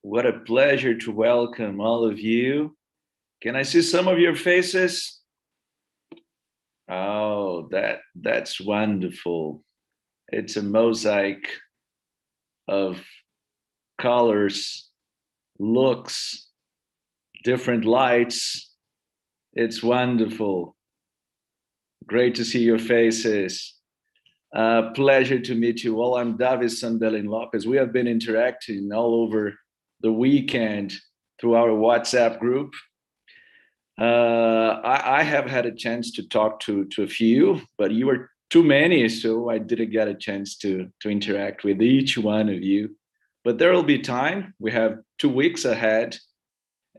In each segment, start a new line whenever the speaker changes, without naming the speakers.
What a pleasure to welcome all of you. Can I see some of your faces? Oh, that's wonderful. It's a mosaic of colors, looks, different lights. It's wonderful. Great to see your faces. Pleasure to meet you all. I'm David Sanbelin Lopez. We have been interacting all over the weekend through our WhatsApp group. I have had a chance to talk to a few, but you were too many, so I didn't get a chance to interact with each one of you. But there will be time. We have 2 weeks ahead,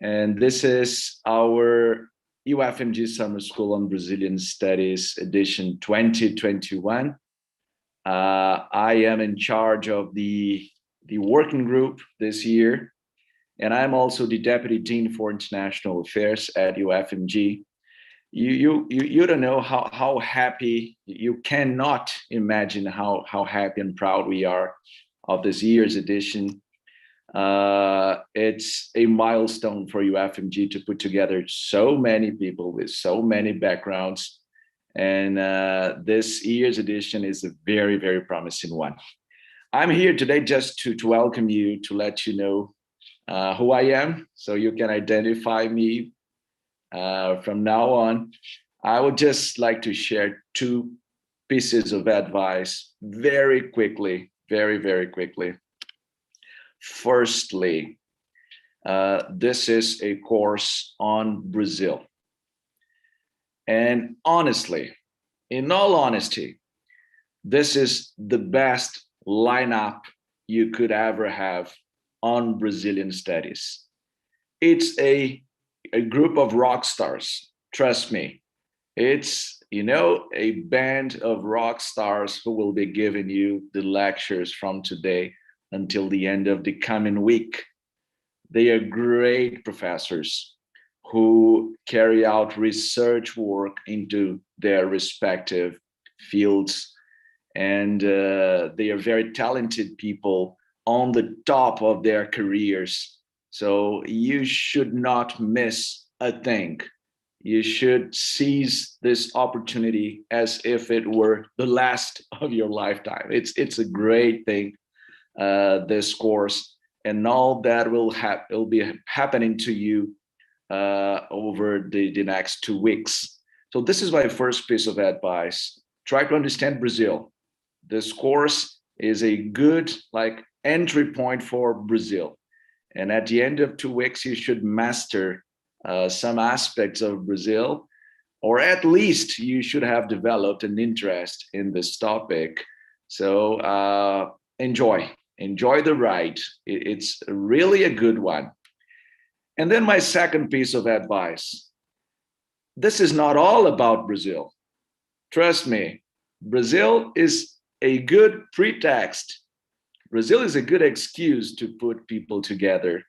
and this is our UFMG Summer School on Brazilian Studies edition 2021. I am in charge of the working group this year, and I'm also the Deputy Dean for International Affairs at UFMG. You don't know how happy, you cannot imagine how happy and proud we are of this year's edition. It's a milestone for UFMG to put together so many people with so many backgrounds. And this year's edition is a very, very promising one. I'm here today just to welcome you, to let you know who I am, so you can identify me from now on. I would just like to share 2 pieces of advice very quickly, very, very quickly. Firstly, this is a course on Brazil. And honestly, in all honesty, this is the best lineup you could ever have on Brazilian studies. It's a group of rock stars, trust me. It's, a band of rock stars who will be giving you the lectures from today until the end of the coming week. They are great professors who carry out research work into their respective fields. And they are very talented people on the top of their careers. So you should not miss a thing. You should seize this opportunity as if it were the last of your lifetime. It's a great thing, this course, and all that will be happening to you over the next 2 weeks. So this is my first piece of advice. Try to understand Brazil. This course is a good entry point for Brazil. And at the end of 2 weeks, you should master some aspects of Brazil, or at least you should have developed an interest in this topic. So enjoy the ride. It's really a good one. And then my second piece of advice. This is not all about Brazil. Trust me, Brazil is a good pretext. Brazil is a good excuse to put people together,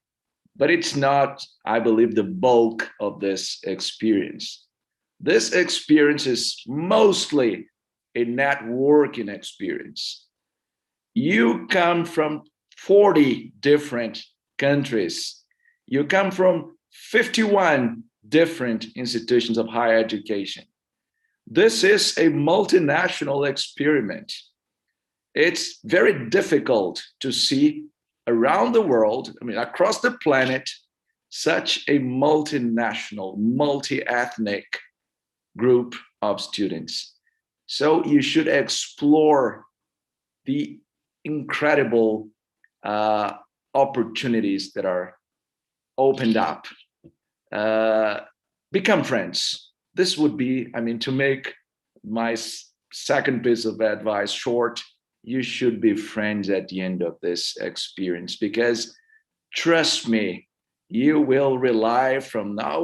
but it's not, I believe, the bulk of this experience. This experience is mostly a networking experience. You come from 40 different countries. You come from 51 different institutions of higher education. This is a multinational experiment. It's very difficult to see around the world, across the planet, such a multinational, multi-ethnic group of students. So you should explore the incredible opportunities that are opened up. Become friends. This would be, to make my second piece of advice short, you should be friends at the end of this experience, because trust me, you will rely from now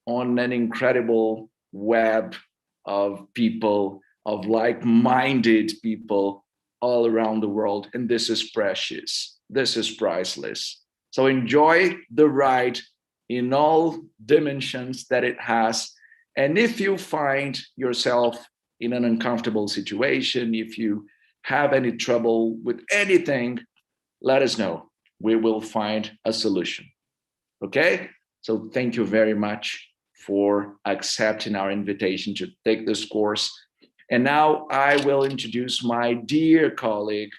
on an incredible web of people, of like-minded people all around the world. And this is precious. This is priceless. So enjoy the ride in all dimensions that it has. And if you find yourself in an uncomfortable situation, if you have any trouble with anything, let us know. we will find a solution. Okay? So thank you very much for accepting our invitation to take this course. And now I will introduce my dear colleague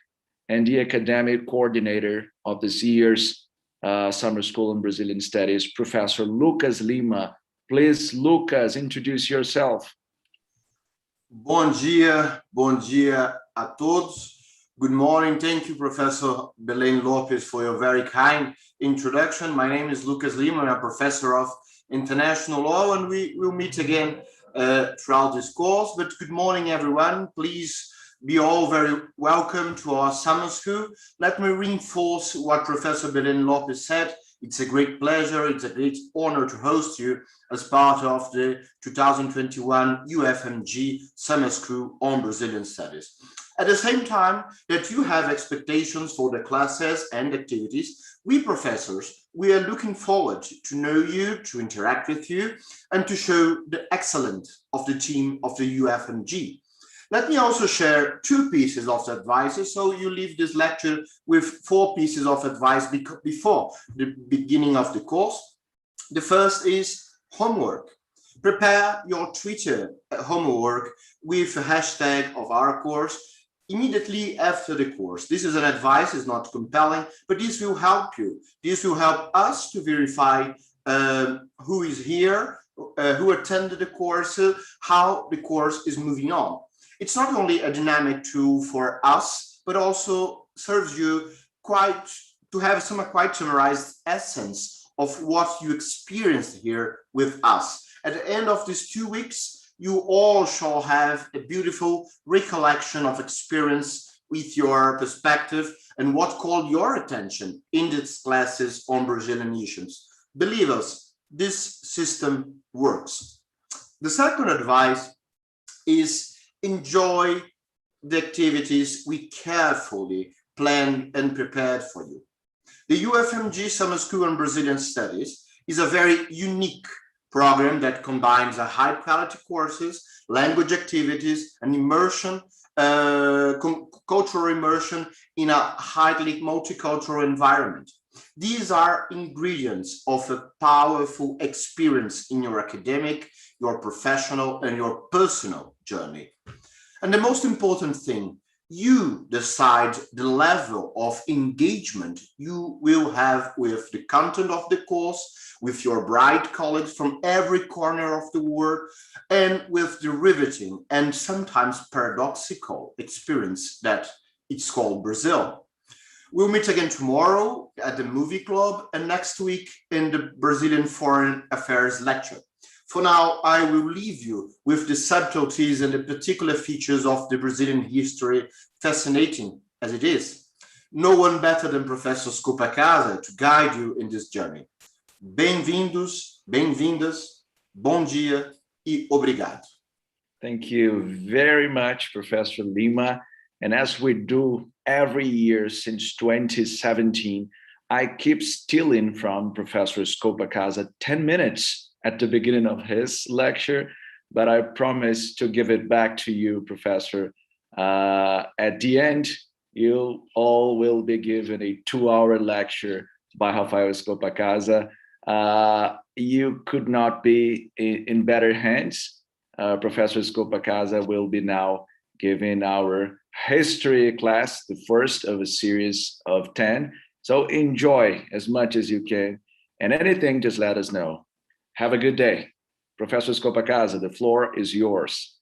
and the academic coordinator of this year's Summer School in Brazilian Studies, Professor Lucas Lima. Please, Lucas, introduce yourself.
Bom dia a todos. Good morning. Thank you, Professor Belén Lopes, for your very kind introduction. My name is Lucas Lima. I'm a professor of international law, and we will meet again throughout this course. But good morning, everyone. Please be all very welcome to our summer school. Let me reinforce what Professor Belén Lopes said. It's a great pleasure, it's a great honor to host you as part of the 2021 UFMG Summer School on Brazilian Studies. At the same time that you have expectations for the classes and activities, we professors, we are looking forward to know you, to interact with you, and to show the excellence of the team of the UFMG. Let me also share 2 pieces of advice, so you leave this lecture with 4 pieces of advice before the beginning of the course. The first is homework. Prepare your Twitter homework with a hashtag of our course immediately after the course. This is an advice, it's not compelling, but this will help you. This will help us to verify who is here, who attended the course, how the course is moving on. It's not only a dynamic tool for us, but also serves you to have some quite summarized essence of what you experienced here with us. At the end of these 2 weeks, you all shall have a beautiful recollection of experience with your perspective and what called your attention in these classes on Brazilian issues. Believe us, this system works. The second advice is enjoy the activities we carefully planned and prepared for you. The UFMG Summer School on Brazilian Studies is a very unique program that combines a high quality courses, language activities, and immersion, cultural immersion in a highly multicultural environment. These are ingredients of a powerful experience in your academic, your professional, and your personal journey. And the most important thing, you decide the level of engagement you will have with the content of the course, with your bright colleagues from every corner of the world, and with the riveting and sometimes paradoxical experience that it's called Brazil. We'll meet again tomorrow at the movie club and next week in the Brazilian Foreign Affairs lecture. For now, I will leave you with the subtleties and the particular features of the Brazilian history, fascinating as it is. No one better than Professor Scopacasa to guide you in this journey. Bem-vindos, bem-vindas, bom dia e obrigado.
Thank you very much, Professor Lima. And as we do every year since 2017, I keep stealing from Professor Scopacasa 10 minutes at the beginning of his lecture, but I promise to give it back to you, Professor. At the end, you all will be given a 2-hour lecture by Rafael Scopacasa. You could not be in better hands. Professor Scopacasa will be now giving our history class, the first of a series of 10. So enjoy as much as you can, and anything, just let us know. Have a good day. Professor Scopacasa, the floor is yours.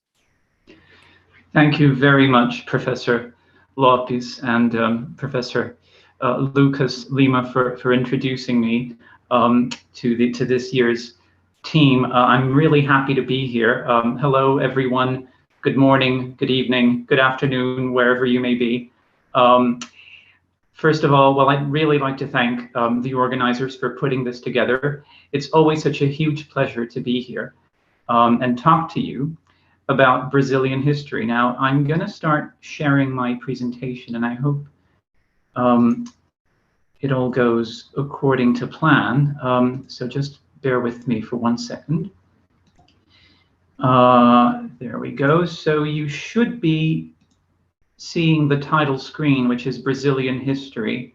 Thank you very much, Professor Lopes and Professor Lucas Lima for introducing me to this year's team. I'm really happy to be here. Hello, everyone. Good morning, good evening, good afternoon, wherever you may be. First of all, well, I'd really like to thank the organizers for putting this together. It's always such a huge pleasure to be here and talk to you about Brazilian history. Now, I'm going to start sharing my presentation, and I hope it all goes according to plan. So just bear with me for 1 second. There we go. So you should be seeing the title screen, which is Brazilian History.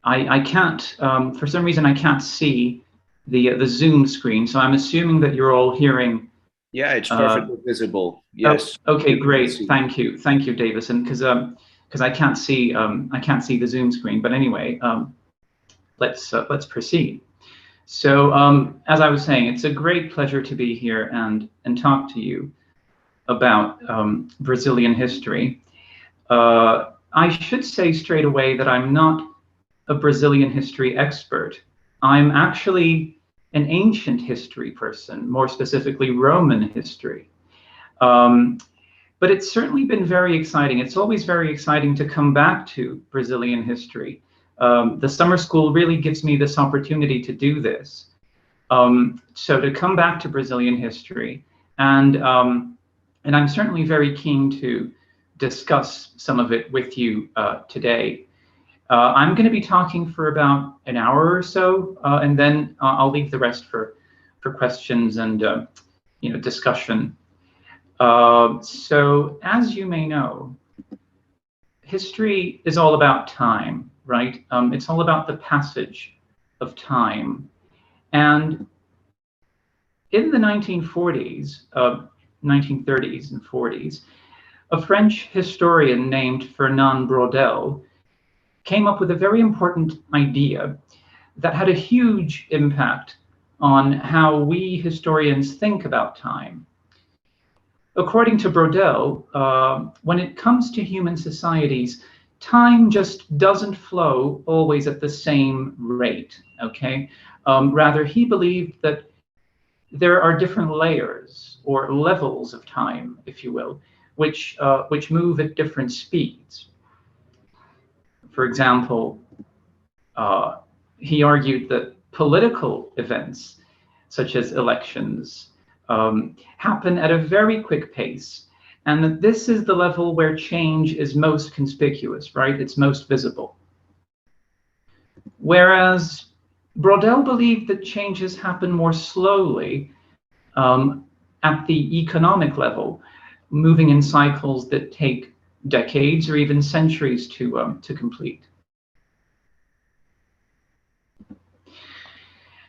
I can't, for some reason, I can't see the Zoom screen, so I'm assuming that you're all hearing.
Yeah, it's perfectly visible. Yes.
Oh, okay, great. Thank you, Davison, because I can't see the Zoom screen. But anyway, let's proceed. So as I was saying, it's a great pleasure to be here and talk to you about Brazilian history. I should say straight away that I'm not a Brazilian history expert. I'm actually an ancient history person, more specifically Roman history. But it's certainly been very exciting. It's always very exciting to come back to Brazilian history. The summer school really gives me this opportunity to do this. So to come back to Brazilian history, and I'm certainly very keen to discuss some of it with you today. I'm going to be talking for about an hour or so, and then I'll leave the rest for questions and discussion. So as you may know, history is all about time, right? It's all about the passage of time. And in the 1940s, 1930s and 40s, a French historian named Fernand Braudel came up with a very important idea that had a huge impact on how we historians think about time. According to Braudel, when it comes to human societies, time just doesn't flow always at the same rate, okay? Rather, he believed that there are different layers or levels of time, if you will, which move at different speeds. For example, he argued that political events, such as elections, happen at a very quick pace, and that this is the level where change is most conspicuous, right? It's most visible. Whereas Braudel believed that changes happen more slowly at the economic level, moving in cycles that take decades or even centuries to complete.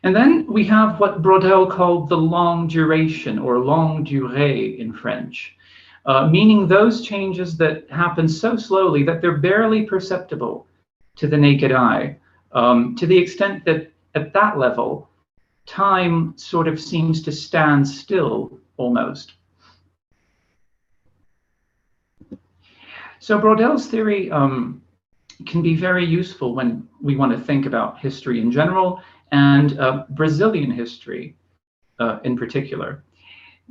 And then we have what Braudel called the long duration, or longue durée in French, meaning those changes that happen so slowly that they're barely perceptible to the naked eye, to the extent that at that level, time sort of seems to stand still almost. So Braudel's theory can be very useful when we want to think about history in general and Brazilian history in particular,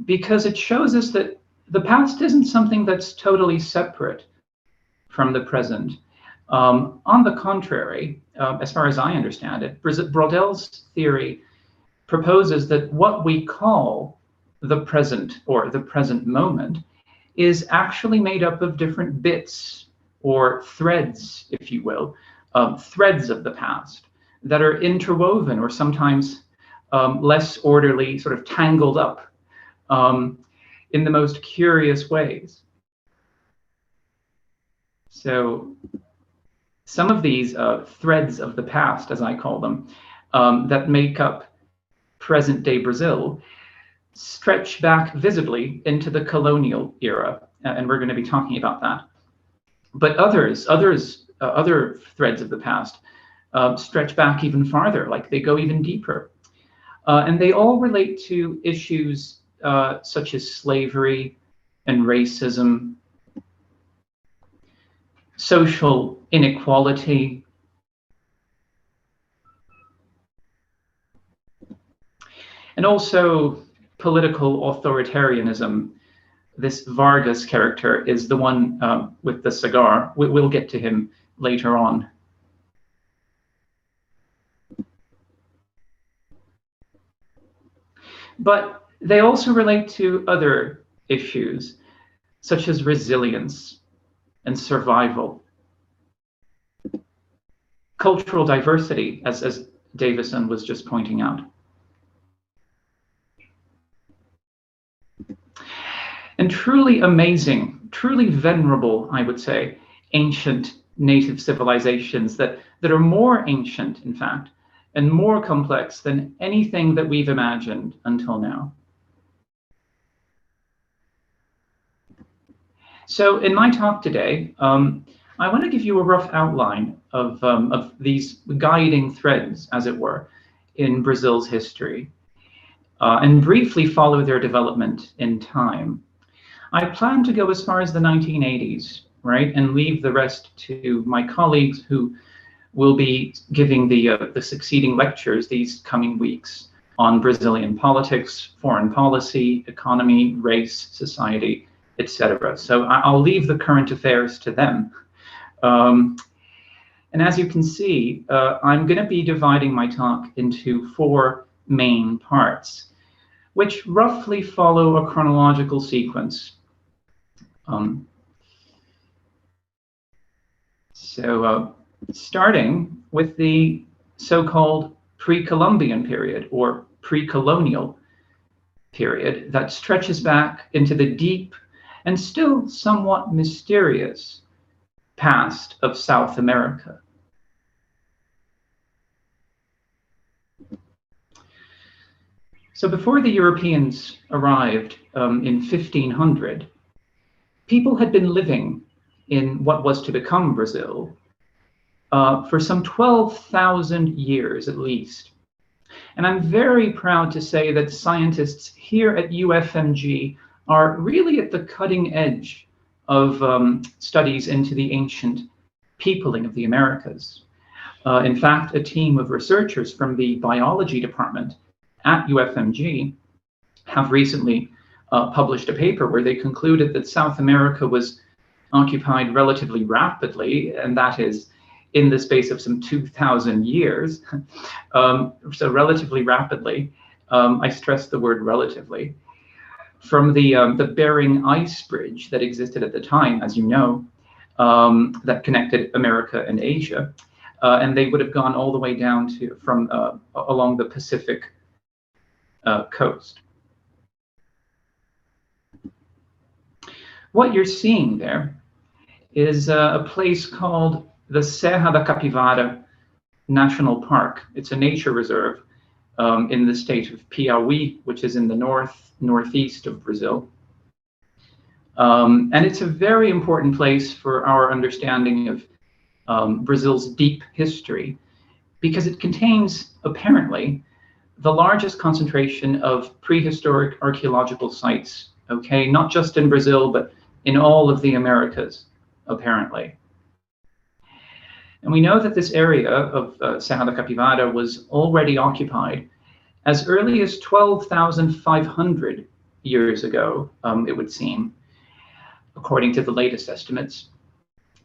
because it shows us that the past isn't something that's totally separate from the present. On the contrary, as far as I understand it, Braudel's theory proposes that what we call the present or the present moment is actually made up of different bits or threads, if you will, threads of the past that are interwoven or sometimes less orderly, sort of tangled up in the most curious ways. So some of these threads of the past, as I call them, that make up present-day Brazil, stretch back visibly into the colonial era, and we're going to be talking about that. But other threads of the past stretch back even farther, like they go even deeper. And they all relate to issues such as slavery and racism, social inequality, and also political authoritarianism. This Vargas character is the one with the cigar. We'll get to him later on. But they also relate to other issues, such as resilience and survival, cultural diversity, as Davison was just pointing out. And truly amazing, truly venerable, I would say, ancient native civilizations that are more ancient, in fact, and more complex than anything that we've imagined until now. So in my talk today, I want to give you a rough outline of these guiding threads, as it were, in Brazil's history, and briefly follow their development in time. I plan to go as far as the 1980s, right, and leave the rest to my colleagues who will be giving the succeeding lectures these coming weeks on Brazilian politics, foreign policy, economy, race, society, etc. So I'll leave the current affairs to them. And as you can see, I'm going to be dividing my talk into 4 main parts, which roughly follow a chronological sequence. Starting with the so-called pre-Columbian period, or pre-colonial period, that stretches back into the deep and still somewhat mysterious past of South America. So before the Europeans arrived in 1500, people had been living in what was to become Brazil for some 12,000 years at least. And I'm very proud to say that scientists here at UFMG are really at the cutting edge of studies into the ancient peopling of the Americas. In fact, a team of researchers from the biology department at UFMG have recently published a paper where they concluded that South America was occupied relatively rapidly, and that is in the space of some 2,000 years. So relatively rapidly, I stress the word relatively, from the Bering Ice Bridge that existed at the time, as you know, that connected America and Asia. And they would have gone all the way down to along the Pacific coast. What you're seeing there is a place called the Serra da Capivara National Park. It's a nature reserve in the state of Piauí, which is in the northeast of Brazil. And it's a very important place for our understanding of Brazil's deep history, because it contains, apparently, the largest concentration of prehistoric archaeological sites, okay, not just in Brazil, but in all of the Americas, apparently. And we know that this area of Serra da Capivara was already occupied as early as 12,500 years ago, it would seem, according to the latest estimates.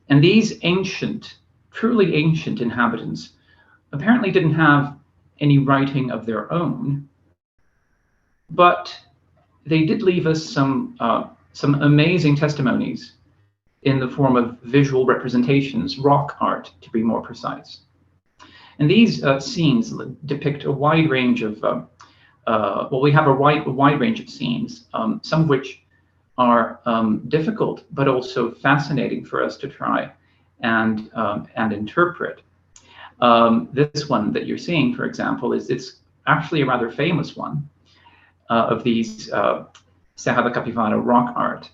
And these ancient, truly ancient inhabitants apparently didn't have any writing of their own, but they did leave us some amazing testimonies in the form of visual representations, rock art to be more precise. And these scenes depict a wide range of, well, we have a wide range of scenes, some of which are difficult, but also fascinating for us to try and interpret. This one that you're seeing, for example, it's actually a rather famous one of these Serra da Capivara rock art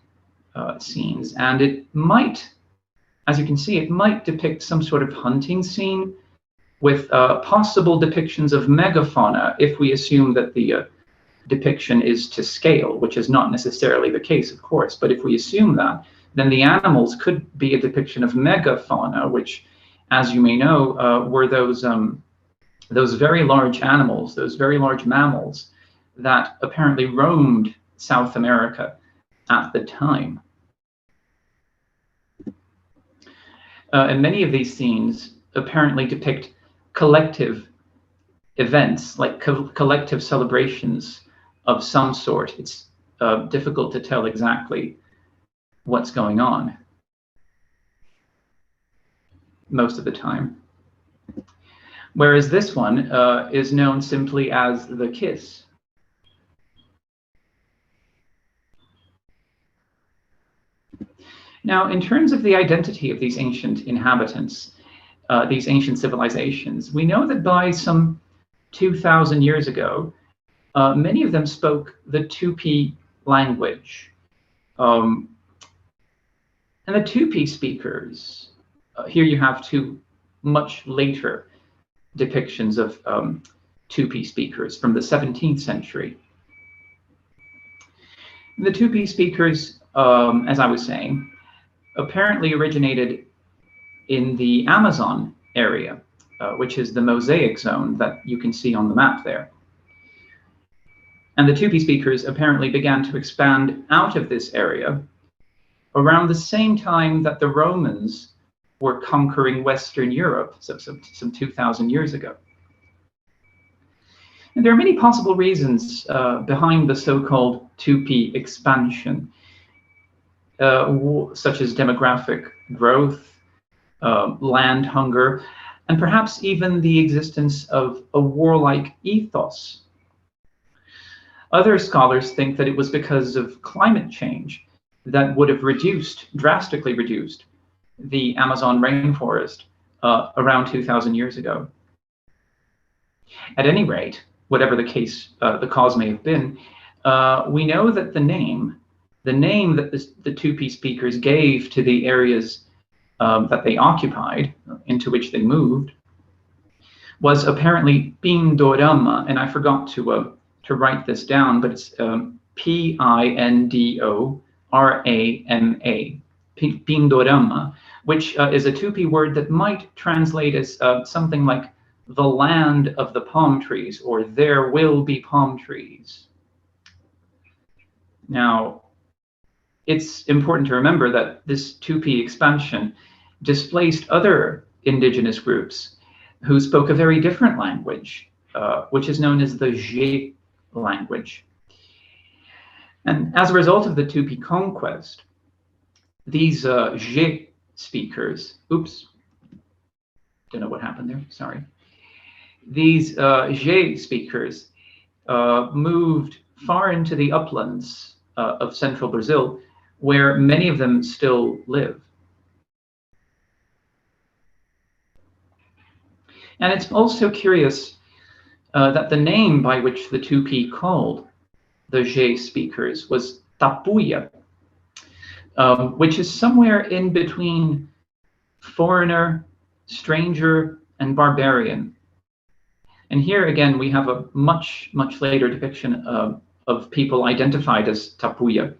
scenes, and it might, as you can see, it might depict some sort of hunting scene with possible depictions of megafauna, if we assume that the depiction is to scale, which is not necessarily the case, of course, but if we assume that, then the animals could be a depiction of megafauna, which, as you may know, were those very large animals, those very large mammals that apparently roamed South America at the time. And many of these scenes apparently depict collective events, like collective celebrations of some sort. It's difficult to tell exactly what's going on most of the time. Whereas this one is known simply as the kiss. Now, in terms of the identity of these ancient inhabitants, these ancient civilizations, we know that by some 2,000 years ago, many of them spoke the Tupi language. And the Tupi speakers, here you have two much later depictions of Tupi speakers from the 17th century. The Tupi speakers, as I was saying, apparently originated in the Amazon area, which is the mosaic zone that you can see on the map there. And the Tupi speakers apparently began to expand out of this area around the same time that the Romans were conquering Western Europe, so some 2,000 years ago. And there are many possible reasons behind the so-called Tupi expansion, such as demographic growth, land hunger, and perhaps even the existence of a warlike ethos. Other scholars think that it was because of climate change that would have drastically reduced the Amazon rainforest around 2,000 years ago. At any rate, whatever the case, the cause may have been, we know that the name that the Tupi speakers gave to the areas that they occupied, into which they moved, was apparently Pindorama, and I forgot to write this down, but it's Pindorama, Pindorama, which is a Tupi word that might translate as something like the land of the palm trees, or there will be palm trees. Now, it's important to remember that this Tupi expansion displaced other indigenous groups who spoke a very different language, which is known as the Jé language. And as a result of the Tupi conquest, these Jé speakers, oops, don't know what happened there, sorry. These Jé speakers moved far into the uplands of central Brazil, where many of them still live. And it's also curious that the name by which the Tupi called the Jé speakers was Tapuia, which is somewhere in between foreigner, stranger, and barbarian. And here again, we have a much later depiction of people identified as Tapuia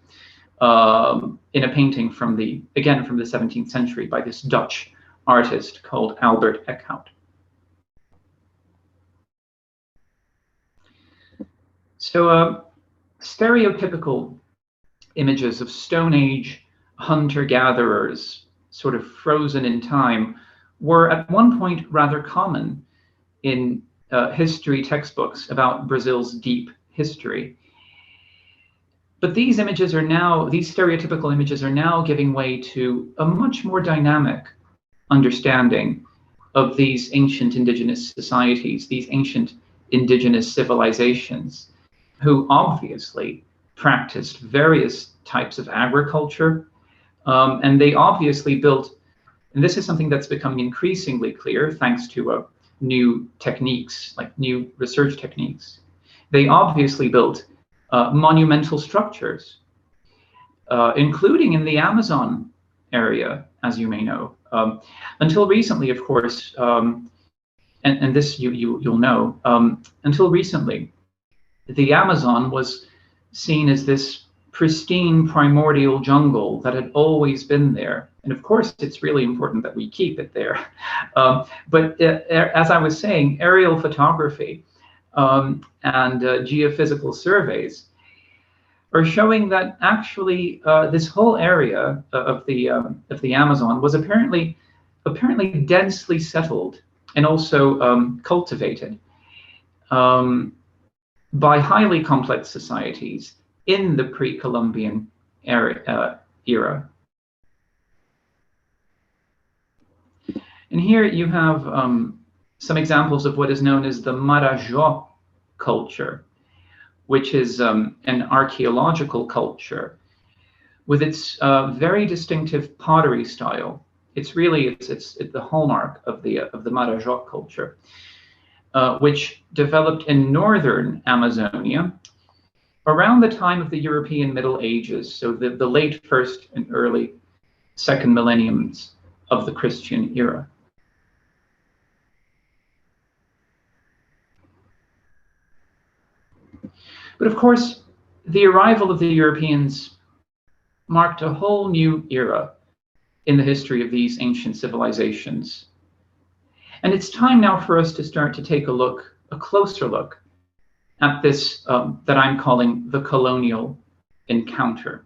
in a painting from the 17th century by this Dutch artist called Albert Eckhout. So stereotypical images of Stone Age hunter-gatherers, sort of frozen in time, were at one point rather common in history textbooks about Brazil's deep history. But these stereotypical images are now giving way to a much more dynamic understanding of these ancient indigenous societies, these ancient indigenous civilizations, who obviously practiced various types of agriculture, and they obviously built, and this is something that's becoming increasingly clear thanks to new techniques, like new research techniques. They obviously built monumental structures, including in the Amazon area, as you may know. Until recently, of course, and this you'll know, until recently, the Amazon was seen as this pristine primordial jungle that had always been there. And of course, it's really important that we keep it there. But as I was saying, aerial photography and geophysical surveys are showing that actually this whole area of the Amazon was apparently densely settled and also cultivated by highly complex societies in the pre-Columbian era. And here you have some examples of what is known as the Marajó culture, which is an archaeological culture, with its very distinctive pottery style. It's really it's the hallmark of the Marajó culture, which developed in northern Amazonia around the time of the European Middle Ages, so the late first and early second millenniums of the Christian era. But of course, the arrival of the Europeans marked a whole new era in the history of these ancient civilizations. And it's time now for us to start to take a closer look at this that I'm calling the colonial encounter.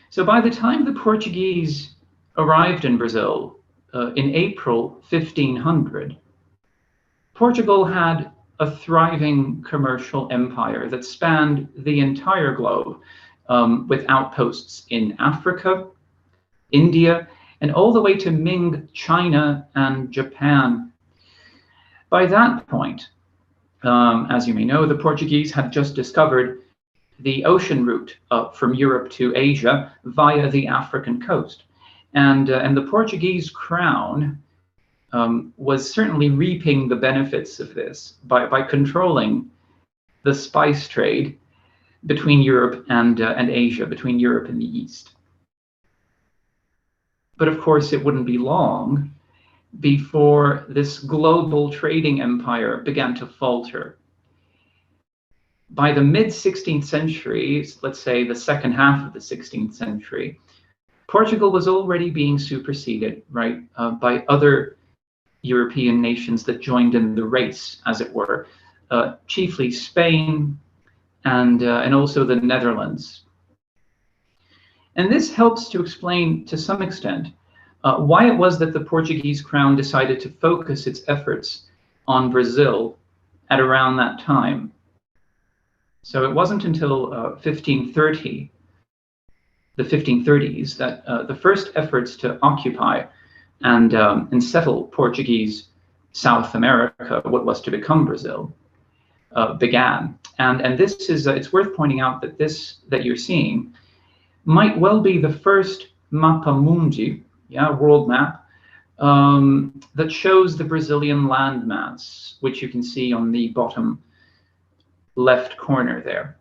So by the time the Portuguese arrived in Brazil in April 1500, Portugal had a thriving commercial empire that spanned the entire globe, with outposts in Africa, India, and all the way to Ming, China, and Japan. By that point, as you may know, the Portuguese had just discovered the ocean route from Europe to Asia via the African coast. And the Portuguese crown was certainly reaping the benefits of this by controlling the spice trade between Europe and Asia, between Europe and the East. But of course, it wouldn't be long before this global trading empire began to falter. By the mid-16th century, let's say the second half of the 16th century, Portugal was already being superseded, right, by other European nations that joined in the race, as it were, chiefly Spain and also the Netherlands. And this helps to explain, to some extent, why it was that the Portuguese crown decided to focus its efforts on Brazil at around that time. So it wasn't until 1530, the 1530s, that the first efforts to occupy and settle Portuguese South America, what was to become Brazil, began. And this is, it's worth pointing out that this that you're seeing might well be the first mapa mundi, world map, that shows the Brazilian landmass, which you can see on the bottom left corner there.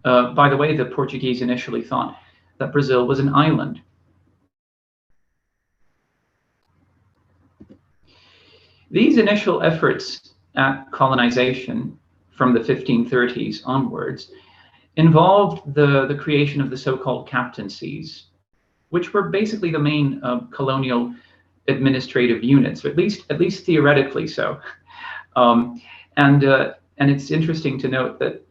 By the way, the Portuguese initially thought that Brazil was an island. These initial efforts at colonization from the 1530s onwards involved the creation of the so-called captaincies, which were basically the main colonial administrative units, or at least theoretically so. And it's interesting to note that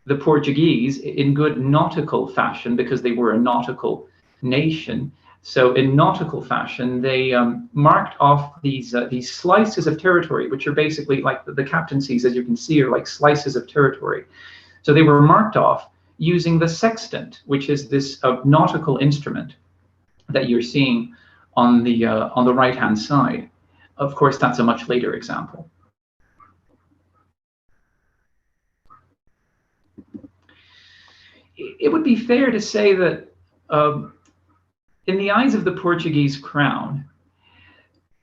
the Portuguese, in good nautical fashion, because they were a nautical nation, so in nautical fashion, they marked off these slices of territory, which are basically like the captaincies, as you can see, are like slices of territory. So they were marked off using the sextant, which is this nautical instrument that you're seeing on the right-hand side. Of course, that's a much later example. It would be fair to say that in the eyes of the Portuguese crown,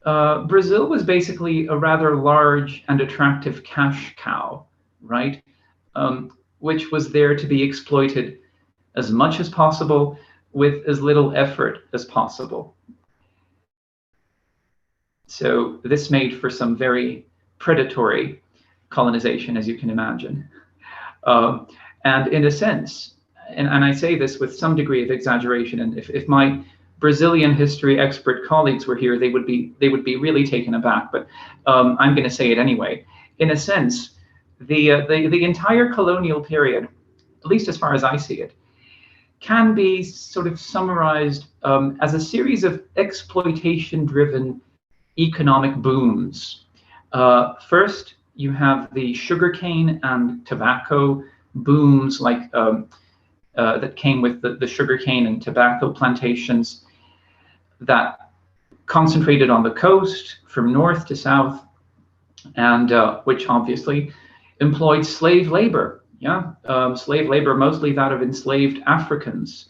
Brazil was basically a rather large and attractive cash cow, right? Which was there to be exploited as much as possible with as little effort as possible. So this made for some very predatory colonization, as you can imagine. And in a sense, and I say this with some degree of exaggeration, and if my Brazilian history expert colleagues were here, they would be really taken aback, but I'm going to say it anyway. In a sense, the entire colonial period, at least as far as I see it, can be sort of summarized as a series of exploitation-driven economic booms. First, you have the sugarcane and tobacco booms, like that came with the sugarcane and tobacco plantations that concentrated on the coast from north to south, and which obviously employed slave labor, slave labor, mostly that of enslaved Africans,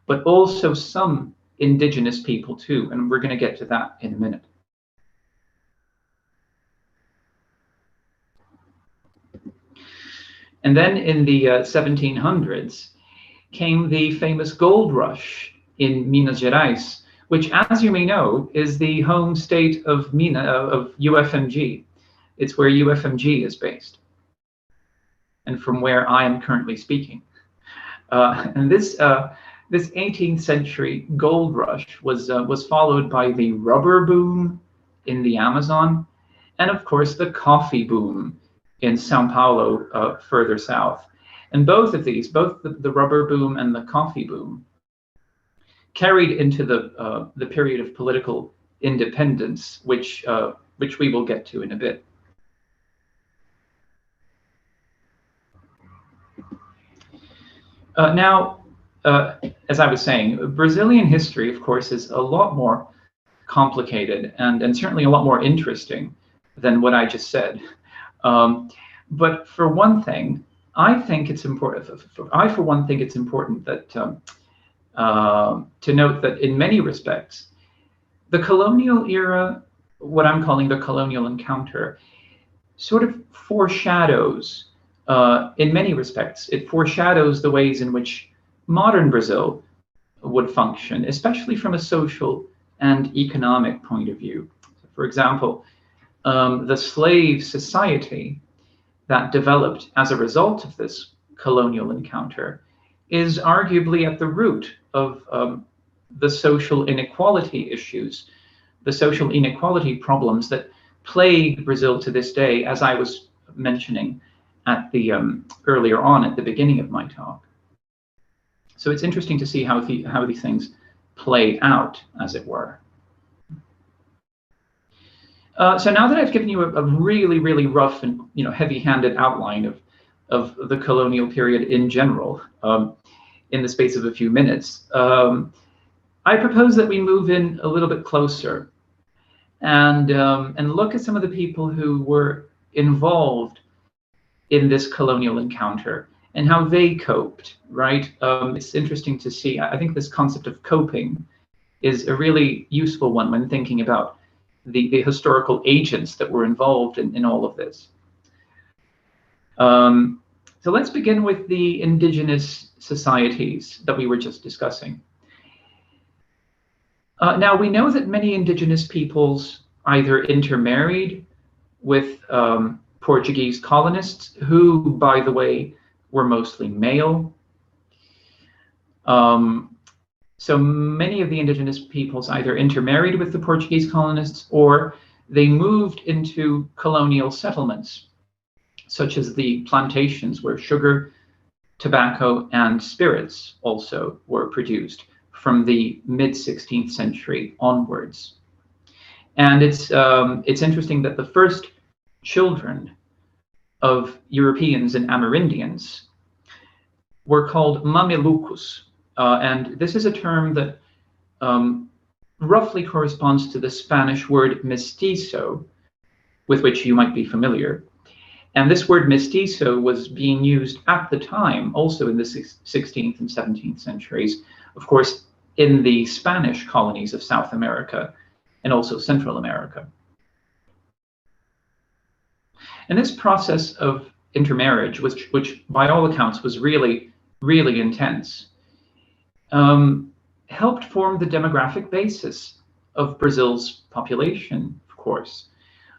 but also some indigenous people too, and we're going to get to that in a minute. And then in the 1700s came the famous gold rush in Minas Gerais, which, as you may know, is the home state of UFMG. It's where UFMG is based, and from where I am currently speaking. And this 18th century gold rush was followed by the rubber boom in the Amazon, and of course the coffee boom in Sao Paulo, further south. And both of these, both the rubber boom and the coffee boom, carried into the period of political independence, which we will get to in a bit. Now, as I was saying, Brazilian history, of course, is a lot more complicated and certainly a lot more interesting than what I just said. But for one thing, I think it's important. For one, think it's important that to note that in many respects, the colonial era, what I'm calling the colonial encounter, sort of foreshadows, in many respects, it foreshadows the ways in which modern Brazil would function, especially from a social and economic point of view. For example, the slave society that developed as a result of this colonial encounter is arguably at the root of the social inequality issues, the social inequality problems that plague Brazil to this day, as I was mentioning at the earlier on at the beginning of my talk. So it's interesting to see how these things play out, as it were. So now that I've given you a really, really rough and heavy-handed outline of the colonial period in general, in the space of a few minutes, I propose that we move in a little bit closer and look at some of the people who were involved in this colonial encounter and how they coped, right? It's interesting to see. I think this concept of coping is a really useful one when thinking about the historical agents that were involved in all of this. So let's begin with the indigenous societies that we were just discussing. Now, we know that many indigenous peoples either intermarried with Portuguese colonists, who, by the way, were mostly male. So many of the indigenous peoples either intermarried with the Portuguese colonists or they moved into colonial settlements, such as the plantations where sugar, tobacco, and spirits also were produced from the mid-16th century onwards. And it's interesting that the first children of Europeans and Amerindians were called mamelucos. And this is a term that roughly corresponds to the Spanish word mestizo, with which you might be familiar. And this word mestizo was being used at the time, also in the 16th and 17th centuries, of course, in the Spanish colonies of South America and also Central America. And this process of intermarriage, which by all accounts was really, really intense, helped form the demographic basis of Brazil's population, of course,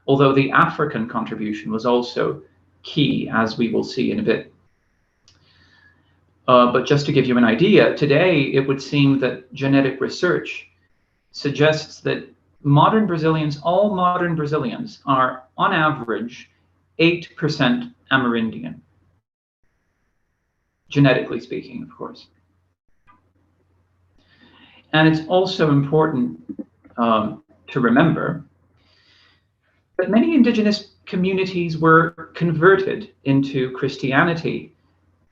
although the African contribution was also key, as we will see in a bit. But just to give you an idea, today it would seem that genetic research suggests that modern Brazilians, all modern Brazilians, are on average 8% Amerindian, genetically speaking, of course. And it's also important to remember that many indigenous communities were converted into Christianity,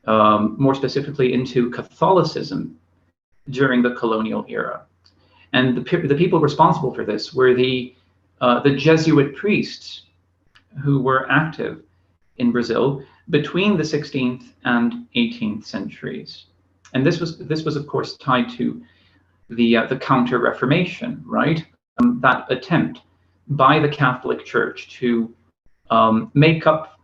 more specifically into Catholicism, during the colonial era. And the people responsible for this were the Jesuit priests who were active in Brazil between the 16th and 18th centuries. And this was of course tied to the Counter-Reformation, right? That attempt by the Catholic Church to make up,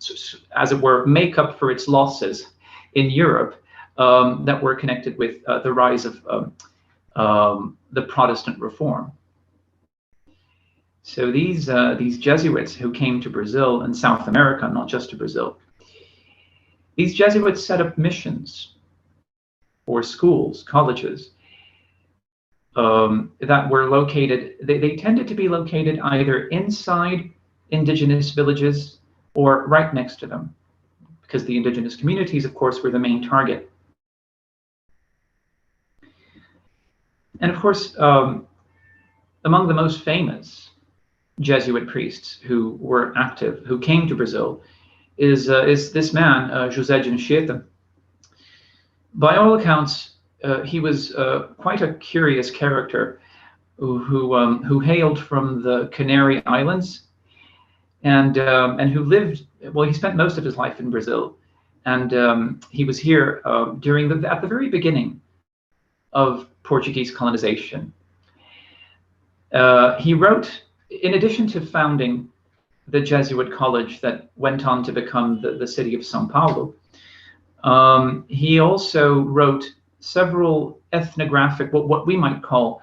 as it were, make up for its losses in Europe that were connected with the rise of the Protestant reform. So these Jesuits who came to Brazil and South America, not just to Brazil, these Jesuits set up missions or schools, colleges, that were located, they tended to be located either inside indigenous villages or right next to them, because the indigenous communities, of course, were the main target. And of course, among the most famous Jesuit priests who were active, who came to Brazil, is this man, José de Anchieta. By all accounts, he was quite a curious character who hailed from the Canary Islands and who lived, well, he spent most of his life in Brazil, and he was here during at the very beginning of Portuguese colonization. He wrote, in addition to founding the Jesuit college that went on to become the city of São Paulo, he also wrote several ethnographic, what we might call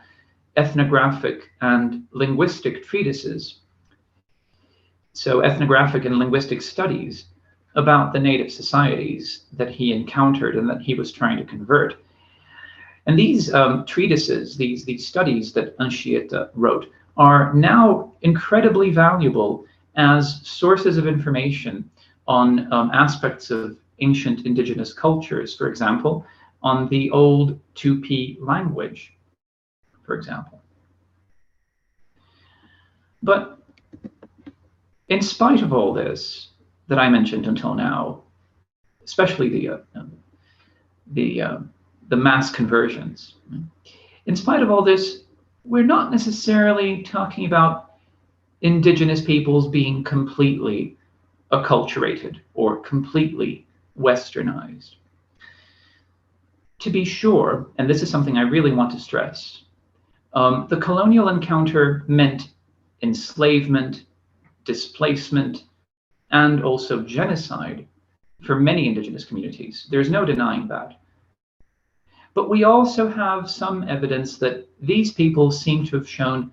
ethnographic and linguistic treatises. So ethnographic and linguistic studies about the native societies that he encountered and that he was trying to convert. And these treatises, these studies that Anchieta wrote, are now incredibly valuable as sources of information on aspects of ancient indigenous cultures, for example, on the old Tupi language, for example. But in spite of all this that I mentioned until now, especially the mass conversions, in spite of all this, we're not necessarily talking about indigenous peoples being completely acculturated or completely westernized. To be sure, and this is something I really want to stress, the colonial encounter meant enslavement, displacement, and also genocide for many indigenous communities. There's no denying that. But we also have some evidence that these people seem to have shown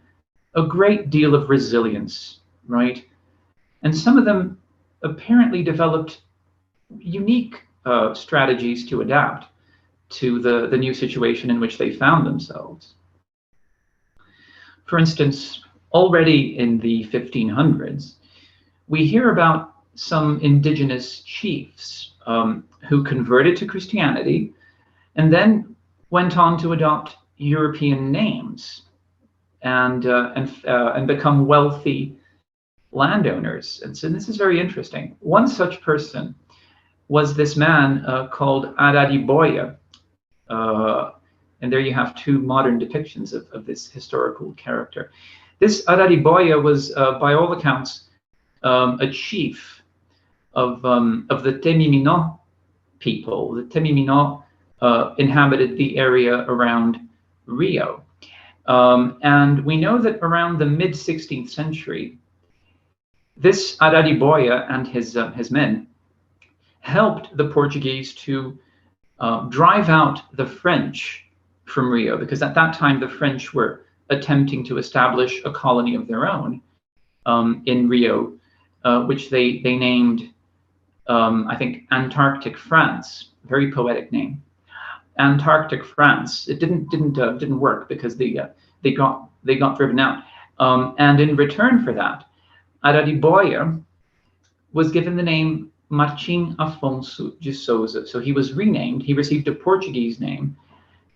a great deal of resilience, right? And some of them apparently developed unique strategies to adapt to the new situation in which they found themselves. For instance, already in the 1500s, we hear about some indigenous chiefs who converted to Christianity and then went on to adopt European names and become wealthy landowners. And so this is very interesting. One such person was this man called Arariboia. And there you have two modern depictions of this historical character. This Arariboia was, by all accounts, a chief of the Temimino people. The Temimino inhabited the area around Rio. And we know that around the mid-16th century, this Arariboia and his men helped the Portuguese to drive out the French from Rio, because at that time the French were attempting to establish a colony of their own in Rio, which they named, I think, Antarctic France. Very poetic name, Antarctic France. It didn't work because they got driven out, and in return for that, Arariboia was given the name Martim Afonso de Souza. So he was renamed, he received a Portuguese name,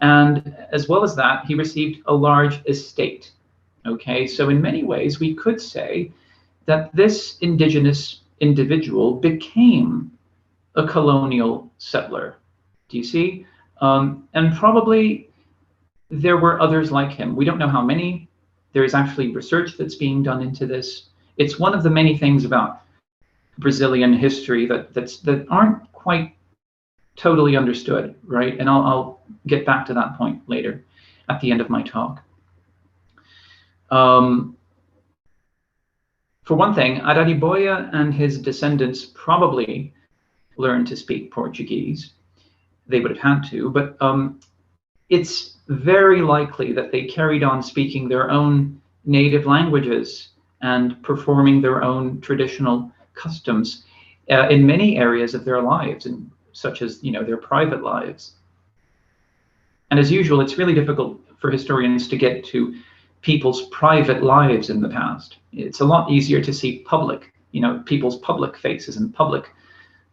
and as well as that, he received a large estate. Okay, so in many ways, we could say that this indigenous individual became a colonial settler. Do you see? And probably there were others like him. We don't know how many. There is actually research that's being done into this. It's one of the many things about Brazilian history that aren't quite totally understood, right? And I'll get back to that point later at the end of my talk. For one thing, Arariboia and his descendants probably learned to speak Portuguese. They would have had to, but it's very likely that they carried on speaking their own native languages and performing their own traditional customs in many areas of their lives, and such as their private lives. And as usual, it's really difficult for historians to get to people's private lives in the past. It's a lot easier to see public, people's public faces and public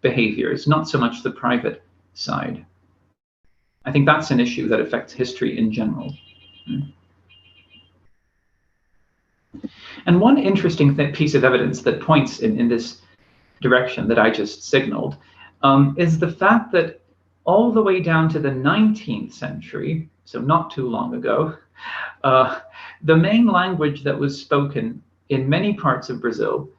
behaviors, not so much the private side. I think that's an issue that affects history in general. And one interesting piece of evidence that points in this direction that I just signaled is the fact that all the way down to the 19th century, so not too long ago, the main language that was spoken in many parts of Brazil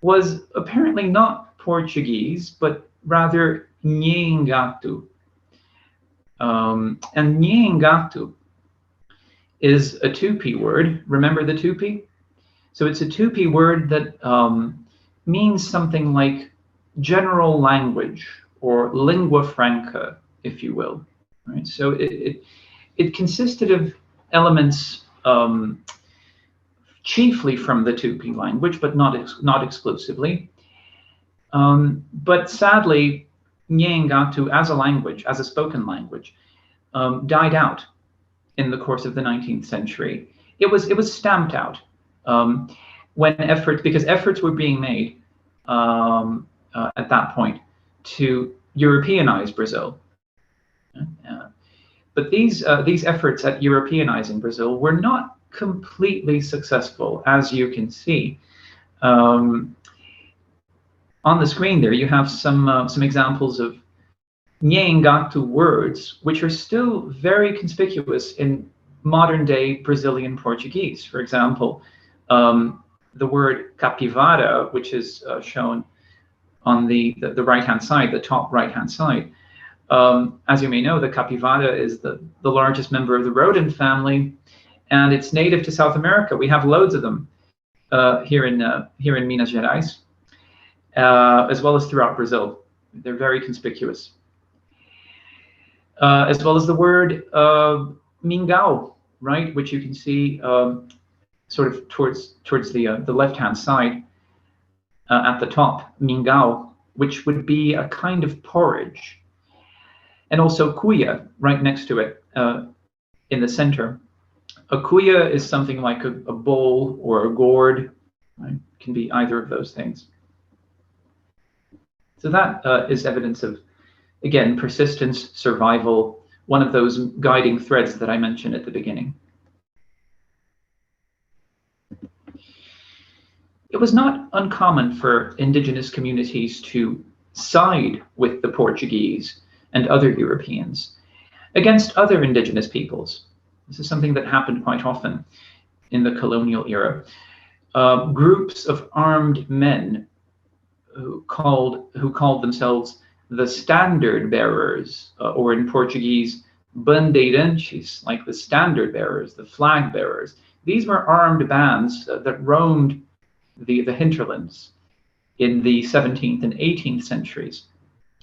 was apparently not Portuguese, but rather Nhengatu. And Nhengatu is a Tupi word. Remember the Tupi? So it's a Tupi word that means something like general language or lingua franca, if you will. Right? So it consisted of elements chiefly from the Tupi language, but not exclusively. But sadly, Nhengatu as a language, as a spoken language, died out in the course of the 19th century. It was stamped out because efforts were being made at that point to Europeanize Brazil. But these efforts at Europeanizing Brazil were not completely successful, as you can see. On the screen there, you have some examples of Nhengatu words, which are still very conspicuous in modern-day Brazilian Portuguese. For example, the word capivara, which is shown on the right-hand side, the top right-hand side. As you may know, the capivara is the largest member of the rodent family, and it's native to South America. We have loads of them here in Minas Gerais, as well as throughout Brazil. They're very conspicuous. As well as the word mingau, right, which you can see sort of towards the left-hand side at the top, mingau, which would be a kind of porridge. And also cuia, right next to it, in the center. A cuia is something like a bowl or a gourd. Right? It can be either of those things. So that is evidence of, again, persistence, survival, one of those guiding threads that I mentioned at the beginning. It was not uncommon for indigenous communities to side with the Portuguese and other Europeans against other indigenous peoples. This is something that happened quite often in the colonial era. Groups of armed men who called themselves the standard bearers, or in Portuguese, bandeirantes, like the standard bearers, the flag bearers. These were armed bands that roamed the hinterlands in the 17th and 18th centuries,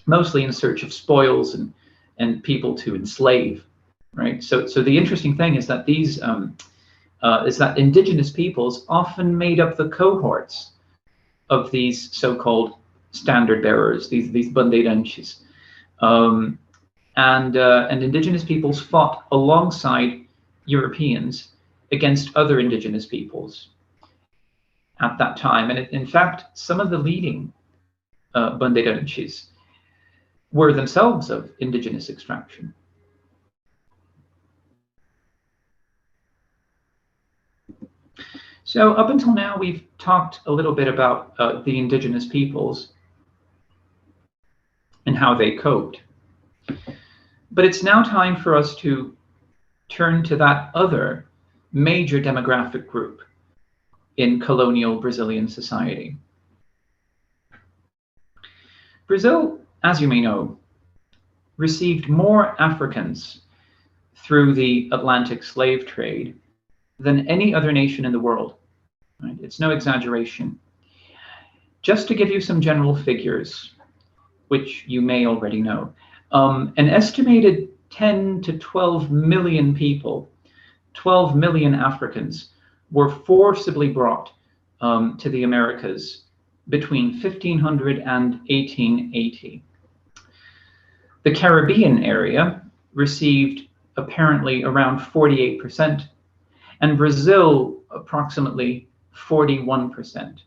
mostly in search of spoils and people to enslave, right? So the interesting thing is that these indigenous peoples often made up the cohorts of these so-called standard bearers, these bandeirantes, and indigenous peoples fought alongside Europeans against other indigenous peoples at that time. And in fact, some of the leading bandeirantes were themselves of indigenous extraction. So up until now, we've talked a little bit about the indigenous peoples and how they coped. But it's now time for us to turn to that other major demographic group in colonial Brazilian society. Brazil, as you may know, received more Africans through the Atlantic slave trade than any other nation in the world. Right? It's no exaggeration. Just to give you some general figures, which you may already know, an estimated 10 to 12 million people, 12 million Africans, were forcibly brought to the Americas between 1500 and 1880. The Caribbean area received apparently around 48%, and Brazil approximately 41%,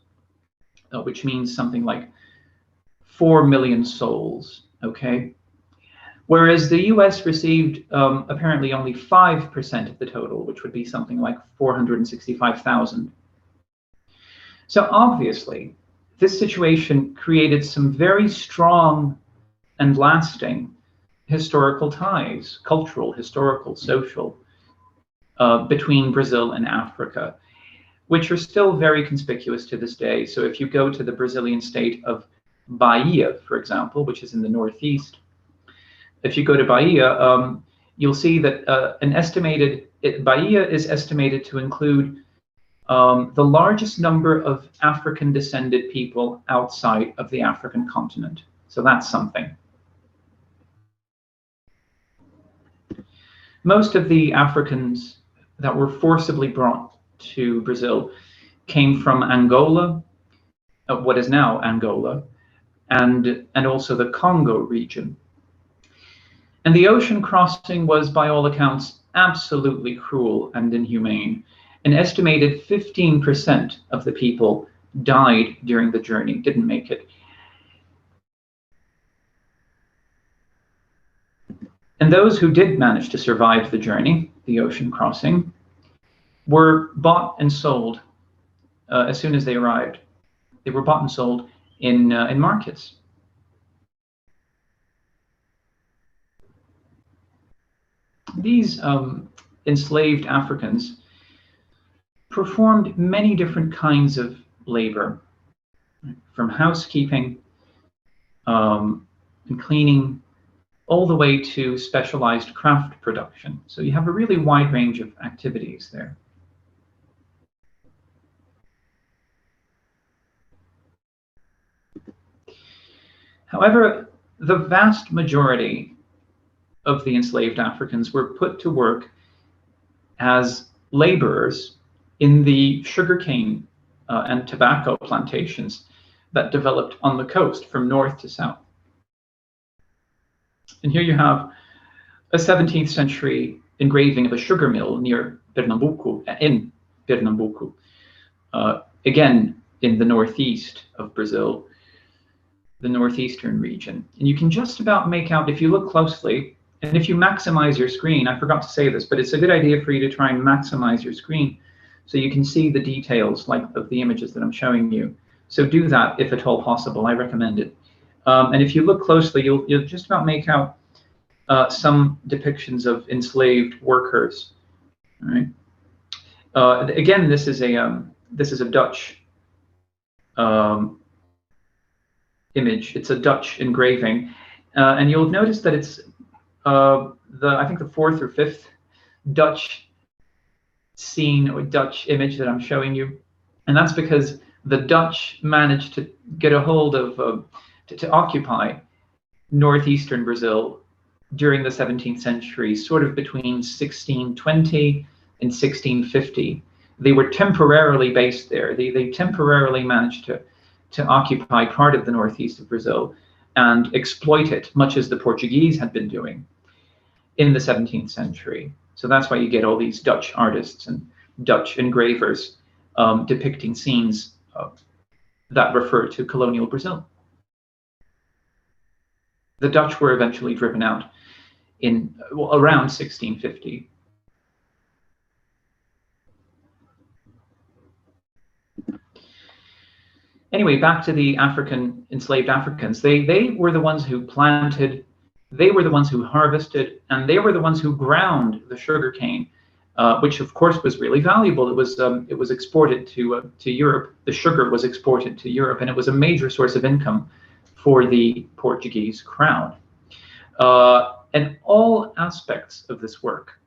which means something like 4 million souls, okay? Whereas the US received apparently only 5% of the total, which would be something like 465,000. So obviously, this situation created some very strong and lasting historical ties, cultural, historical, social, between Brazil and Africa, which are still very conspicuous to this day. So if you go to the Brazilian state of Bahia, for example, which is in the northeast, if you go to Bahia, you'll see that Bahia is estimated to include the largest number of African descended people outside of the African continent. So that's something. Most of the Africans that were forcibly brought to Brazil came from Angola, what is now Angola, and also the Congo region. And the ocean crossing was, by all accounts, absolutely cruel and inhumane. An estimated 15% of the people died during the journey, didn't make it. And those who did manage to survive the journey, the ocean crossing, were bought and sold as soon as they arrived. They were bought and sold in markets. These enslaved Africans performed many different kinds of labor, from housekeeping and cleaning, all the way to specialized craft production. So you have a really wide range of activities there. However, the vast majority of the enslaved Africans were put to work as laborers in the sugarcane and tobacco plantations that developed on the coast from north to south. And here you have a 17th century engraving of a sugar mill near Pernambuco, in Pernambuco, again in the northeast of Brazil, the northeastern region. And you can just about make out, if you look closely, and if you maximize your screen, I forgot to say this, but it's a good idea for you to try and maximize your screen so you can see the details like of the images that I'm showing you. So do that if at all possible, I recommend it. And if you look closely, you'll just about make out some depictions of enslaved workers. All right. Again, this is a Dutch image. It's a Dutch engraving, and you'll notice that it's I think the fourth or fifth Dutch scene or Dutch image that I'm showing you, and that's because the Dutch managed to get a hold of to occupy northeastern Brazil during the 17th century, sort of between 1620 and 1650. They were temporarily based there. They temporarily managed to occupy part of the northeast of Brazil and exploit it, much as the Portuguese had been doing in the 17th century. So that's why you get all these Dutch artists and Dutch engravers depicting scenes that refer to colonial Brazil. The Dutch were eventually driven out in around 1650. Anyway, back to the enslaved Africans. They were the ones who planted, they were the ones who harvested, and they were the ones who ground the sugar cane, which of course was really valuable. It was exported to Europe. The sugar was exported to Europe, and it was a major source of income for the Portuguese crown. And all aspects of this work,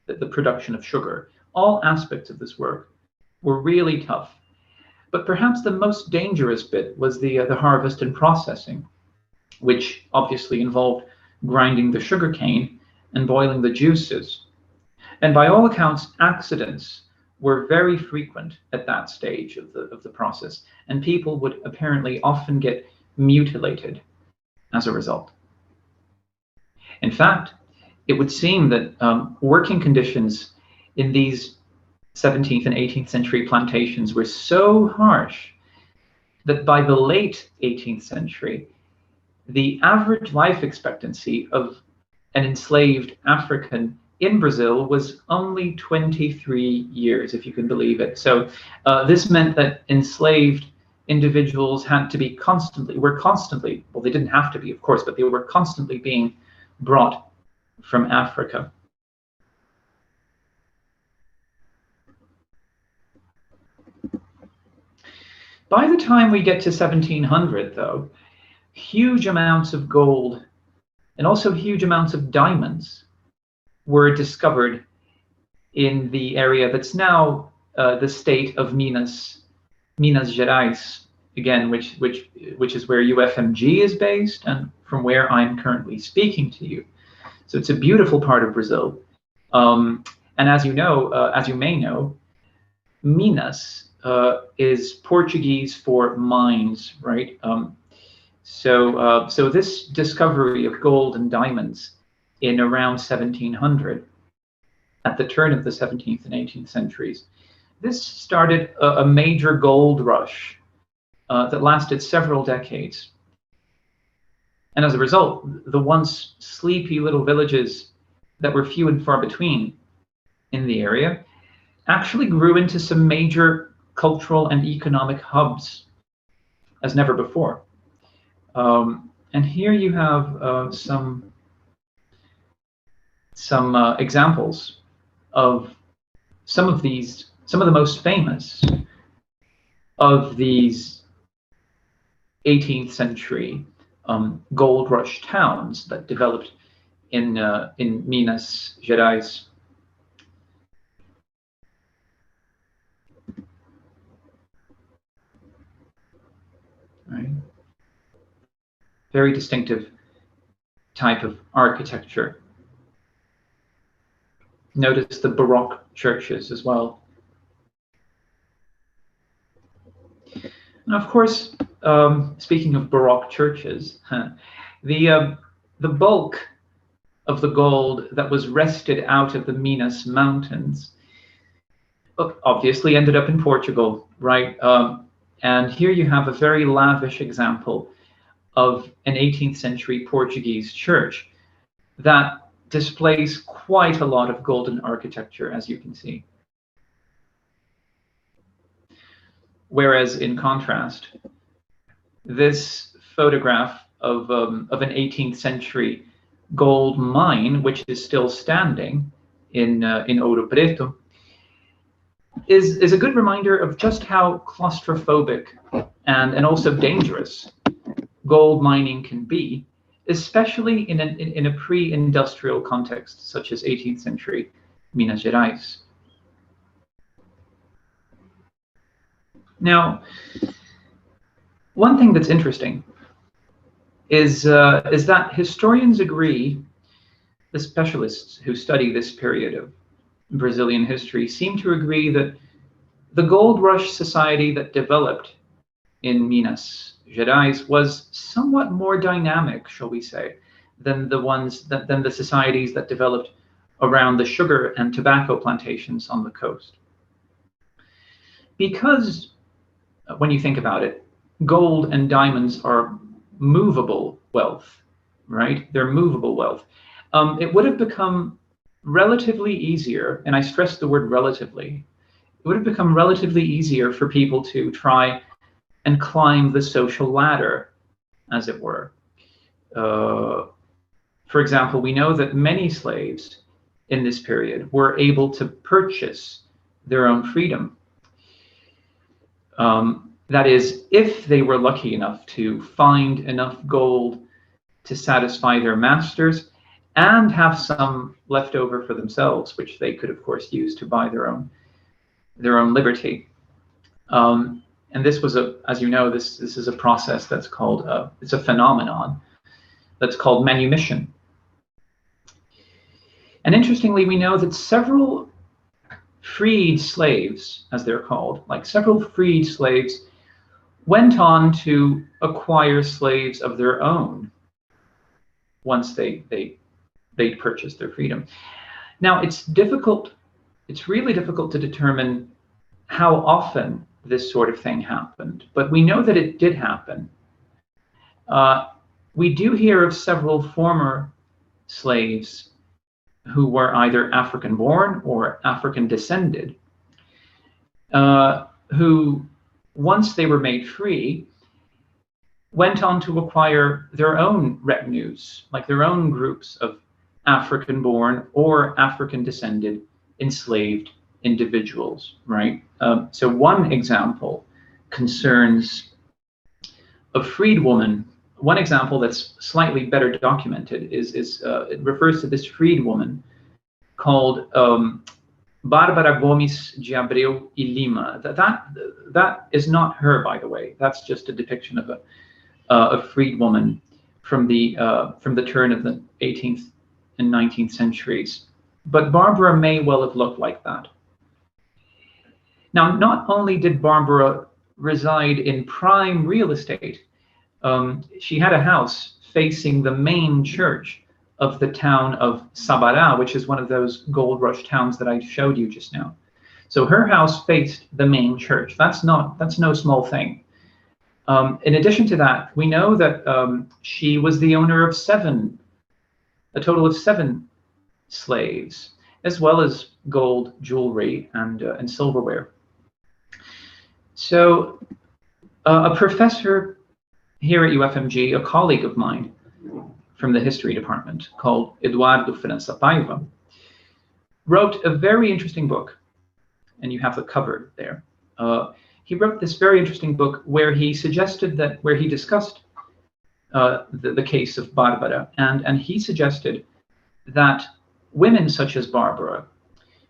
the production of sugar, all aspects of this work were really tough. But perhaps the most dangerous bit was the harvest and processing, which obviously involved grinding the sugar cane and boiling the juices. And by all accounts, accidents were very frequent at that stage of the process, and people would apparently often get mutilated as a result. In fact, it would seem that working conditions in these 17th and 18th century plantations were so harsh that by the late 18th century, the average life expectancy of an enslaved African in Brazil was only 23 years, if you can believe it. So this meant that enslaved individuals had to be were constantly, well, they didn't have to be, of course, but they were constantly being brought from Africa. By the time we get to 1700, though, huge amounts of gold and also huge amounts of diamonds were discovered in the area that's now the state of Minas Gerais, again, which is where UFMG is based and from where I'm currently speaking to you. So it's a beautiful part of Brazil. And as you know, as you may know, Minas is Portuguese for mines, right? So this discovery of gold and diamonds in around 1700, at the turn of the 17th and 18th centuries, this started a major gold rush that lasted several decades. And as a result, the once sleepy little villages that were few and far between in the area actually grew into some major cultural and economic hubs as never before. And here you have some examples of some of the most famous of these 18th century gold rush towns that developed in Minas Gerais. Right. Very distinctive type of architecture. Notice the Baroque churches as well. And of course, speaking of Baroque churches, the bulk of the gold that was wrested out of the Minas Mountains obviously ended up in Portugal, right? And here you have a very lavish example of an 18th century Portuguese church that displays quite a lot of golden architecture, as you can see. Whereas in contrast, this photograph of an 18th century gold mine, which is still standing in Ouro Preto, is a good reminder of just how claustrophobic and also dangerous gold mining can be, especially in a pre-industrial context such as 18th century Minas Gerais. Now, one thing that's interesting is that historians agree, the specialists who study this period of Brazilian history seem to agree that the gold rush society that developed in Minas Gerais was somewhat more dynamic, shall we say, than the societies that developed around the sugar and tobacco plantations on the coast. Because when you think about it, gold and diamonds are movable wealth, right? They're movable wealth. It would have become relatively easier, and I stress the word relatively, it would have become relatively easier for people to try and climb the social ladder, as it were. For example, we know that many slaves in this period were able to purchase their own freedom. That is, if they were lucky enough to find enough gold to satisfy their masters and have some left over for themselves, which they could, of course, use to buy their own liberty. And this was as you know, this is a process that's called, it's a phenomenon that's called manumission. And interestingly, we know that several freed slaves, as they're called, like several freed slaves, went on to acquire slaves of their own once they'd purchased their freedom. Now, it's really difficult to determine how often this sort of thing happened, but we know that it did happen. We do hear of several former slaves who were either African-born or African-descended, who, once they were made free, went on to acquire their own retinues, like their own groups of African-born or African-descended enslaved individuals, right? So one example concerns a freed woman. One example that's slightly better documented is it refers to this freed woman called Bárbara Gomes de Abreu y Lima. That is not her, by the way. That's just a depiction of a freed woman from the turn of the 18th and 19th centuries. But Barbara may well have looked like that. Now, not only did Barbara reside in prime real estate, she had a house facing the main church of the town of Sabará, which is one of those gold rush towns that I showed you just now. So her house faced the main church. That's no small thing. In addition to that, we know that she was the owner of a total of 7 slaves, as well as gold jewelry and silverware. So a professor here at UFMG, a colleague of mine from the history department called Eduardo França Paiva, wrote a very interesting book, and you have the cover there. He wrote this very interesting book where he suggested that, where he discussed the case of Barbara, and he suggested that women such as Barbara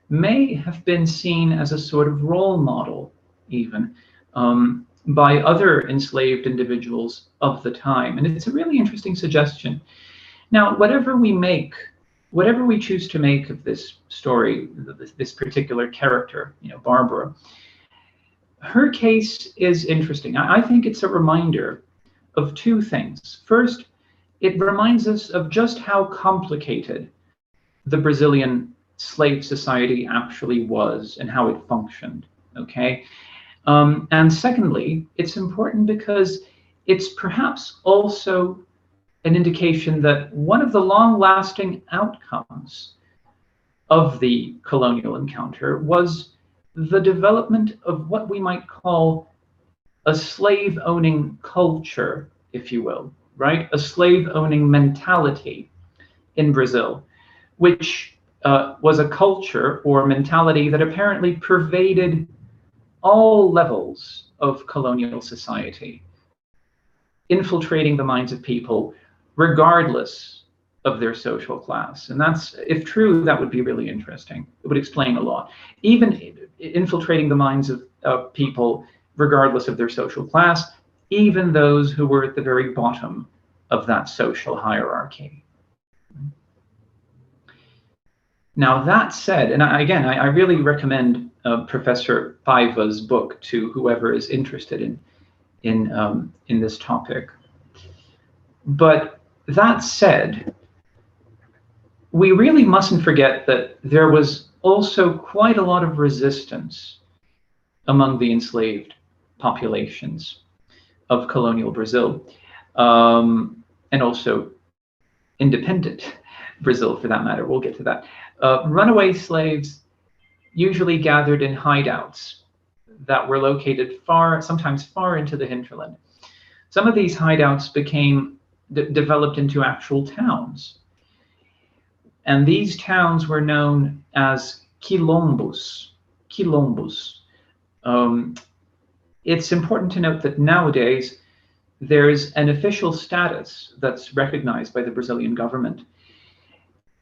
may have been seen as a sort of role model, even, by other enslaved individuals of the time. And it's a really interesting suggestion. Now, whatever we choose to make of this story, this particular character, Barbara, her case is interesting. I think it's a reminder of 2 things. First, it reminds us of just how complicated the Brazilian slave society actually was and how it functioned, okay? And secondly, it's important because it's perhaps also an indication that one of the long-lasting outcomes of the colonial encounter was the development of what we might call a slave-owning culture, if you will, right? A slave-owning mentality in Brazil, which was a culture or mentality that apparently pervaded all levels of colonial society, infiltrating the minds of people regardless of their social class. And that's, if true, that would be really interesting. It would explain a lot. Even infiltrating the minds of people regardless of their social class, even those who were at the very bottom of that social hierarchy. Now, that said, and I really recommend Professor Paiva's book to whoever is interested in this topic. But that said, we really mustn't forget that there was also quite a lot of resistance among the enslaved populations of colonial Brazil, and also independent Brazil, for that matter. We'll get to that. Runaway slaves usually gathered in hideouts that were located sometimes far into the hinterland. Some of these hideouts developed into actual towns. And these towns were known as quilombos. it's important to note that nowadays there's an official status that's recognized by the Brazilian government,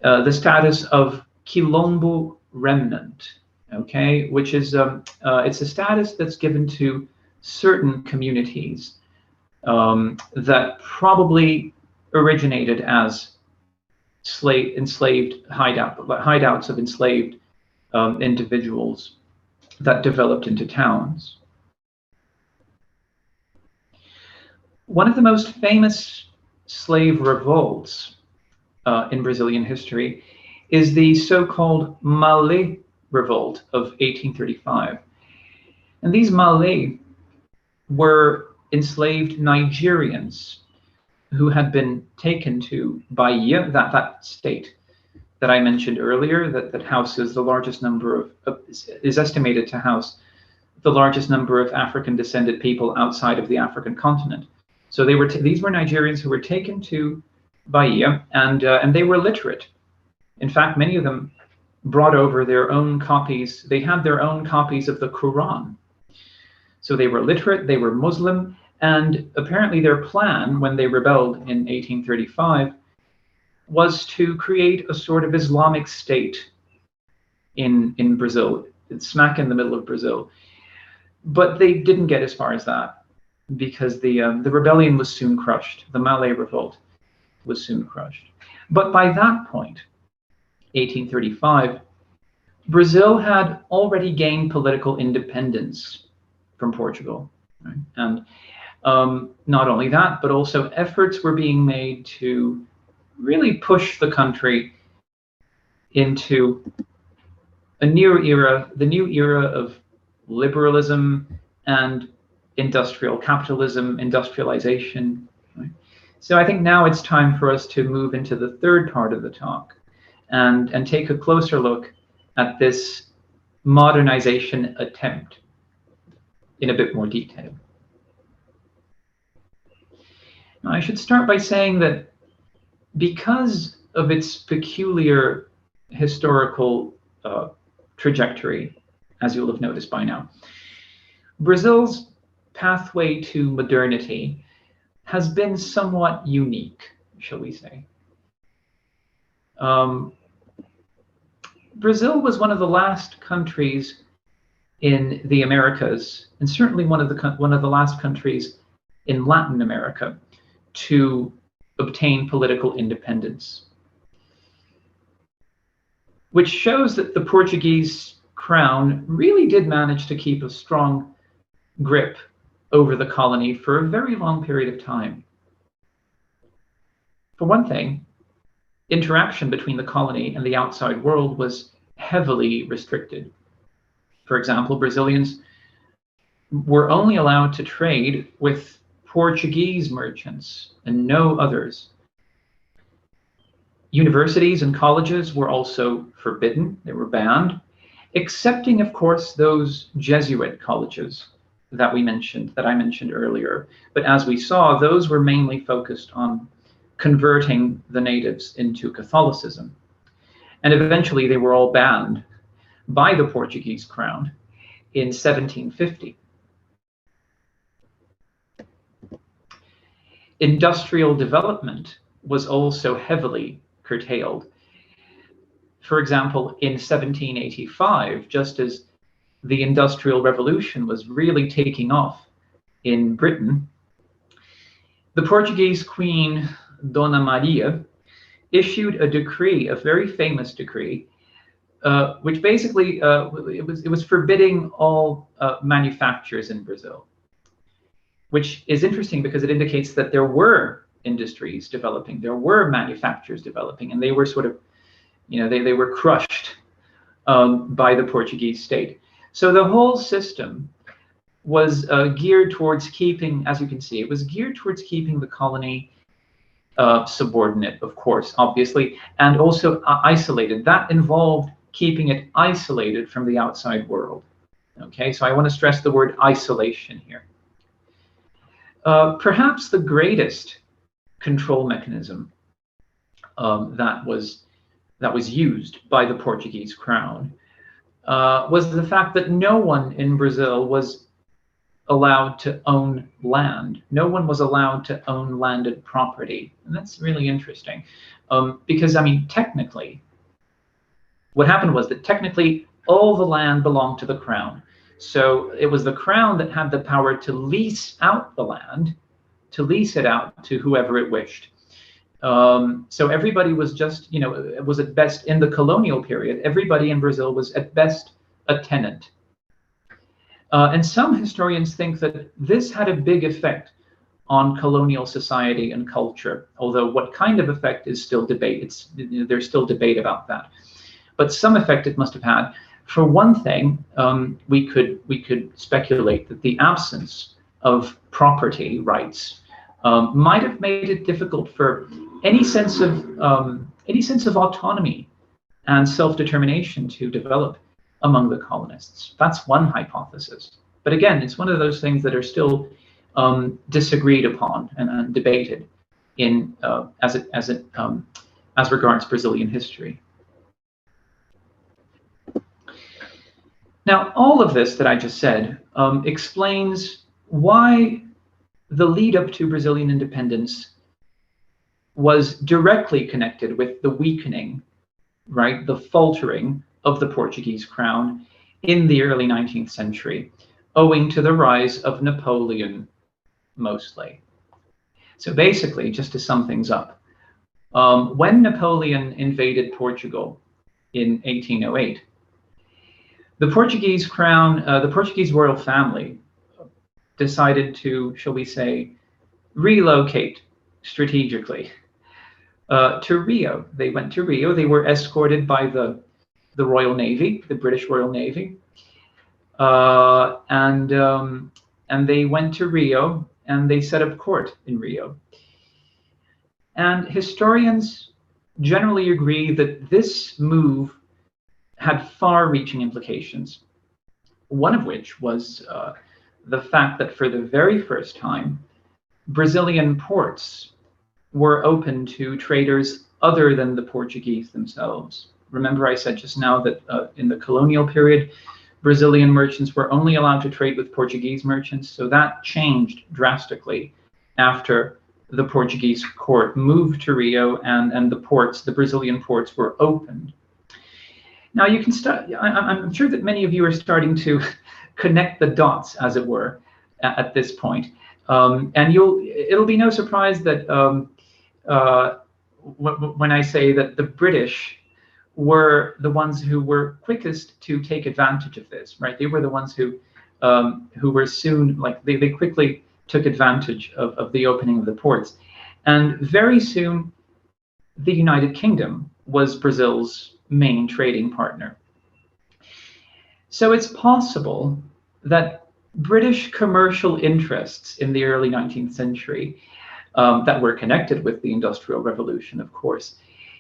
the status of Quilombo remnant, okay, which is it's a status that's given to certain communities that probably originated as enslaved hideouts of enslaved individuals that developed into towns. One of the most famous slave revolts in Brazilian history is the so-called Malay Revolt of 1835. And these Malay were enslaved Nigerians who had been taken to Bahia, that state that I mentioned earlier, that houses the largest number of, is estimated to house the largest number of African-descended people outside of the African continent. So these were Nigerians who were taken to Bahia, and they were literate. In fact, many of them brought over their own copies. They had their own copies of the Quran. So they were literate, they were Muslim, and apparently their plan when they rebelled in 1835 was to create a sort of Islamic state in Brazil, smack in the middle of Brazil. But they didn't get as far as that, because the rebellion was soon crushed. The Malay Revolt was soon crushed. But by that point, 1835, Brazil had already gained political independence from Portugal. Right? And not only that, but also efforts were being made to really push the country into a new era, the new era of liberalism and industrial capitalism, industrialization. Right? So I think now it's time for us to move into the third part of the talk and take a closer look at this modernization attempt in a bit more detail. Now, I should start by saying that because of its peculiar historical trajectory, as you'll have noticed by now, Brazil's pathway to modernity has been somewhat unique, shall we say. Brazil was one of the last countries in the Americas, and certainly one of the last countries in Latin America to obtain political independence, which shows that the Portuguese crown really did manage to keep a strong grip over the colony for a very long period of time. For one thing, interaction between the colony and the outside world was heavily restricted. For example, Brazilians were only allowed to trade with Portuguese merchants and no others. Universities and colleges were also forbidden, they were banned, excepting, of course, those Jesuit colleges that I mentioned earlier. But as we saw, those were mainly focused on converting the natives into Catholicism. And eventually they were all banned by the Portuguese crown in 1750. Industrial development was also heavily curtailed. For example, in 1785, just as the Industrial Revolution was really taking off in Britain, the Portuguese Queen Dona Maria issued a decree, a very famous decree, which basically it was forbidding all manufactures in Brazil, which is interesting because it indicates that there were industries developing, there were manufacturers developing, and they were sort of, they were crushed by the Portuguese state. So the whole system was geared towards keeping, as you can see, it was geared towards keeping the colony subordinate, of course, obviously, and also isolated. That involved keeping it isolated from the outside world. Okay, so I want to stress the word isolation here. Perhaps the greatest control mechanism that was used by the Portuguese crown was the fact that no one in Brazil was allowed to own land. No one was allowed to own landed property. And that's really interesting. Because, I mean, technically, what happened was that technically all the land belonged to the crown. So it was the crown that had the power to lease out the land, to lease it out to whoever it wished. So everybody was just, you know, it was at best, in the colonial period, everybody in Brazil was at best a tenant. And some historians think that this had a big effect on colonial society and culture, although what kind of effect is still debate. There's still debate about that. But some effect it must have had. For one thing, we could speculate that the absence of property rights might have made it difficult for any sense of autonomy and self-determination to develop among the colonists. That's one hypothesis. But again, it's one of those things that are still disagreed upon and debated in as regards Brazilian history. Now, all of this that I just said explains why the lead up to Brazilian independence was directly connected with the weakening, right, the faltering of the Portuguese crown in the early 19th century, owing to the rise of Napoleon, mostly. So basically, just to sum things up, when Napoleon invaded Portugal in 1808, the Portuguese crown, the Portuguese royal family decided to, shall we say, relocate strategically to Rio. They went to Rio. They were escorted by the Royal Navy, the British Royal Navy, and they went to Rio and they set up court in Rio. And historians generally agree that this move had far-reaching implications, one of which was the fact that for the very first time, Brazilian ports were open to traders other than the Portuguese themselves. Remember, I said just now that in the colonial period, Brazilian merchants were only allowed to trade with Portuguese merchants, so that changed drastically after the Portuguese court moved to Rio and the Brazilian ports were opened. Now you can start, I'm sure that many of you are starting to connect the dots, as it were, at this point. And it'll be no surprise that when I say that the British were the ones who were quickest to take advantage of this, right? They were the ones who were soon, like they quickly took advantage of the opening of the ports. And very soon, the United Kingdom was Brazil's main trading partner. So it's possible that British commercial interests in the early 19th century that were connected with the Industrial Revolution, of course,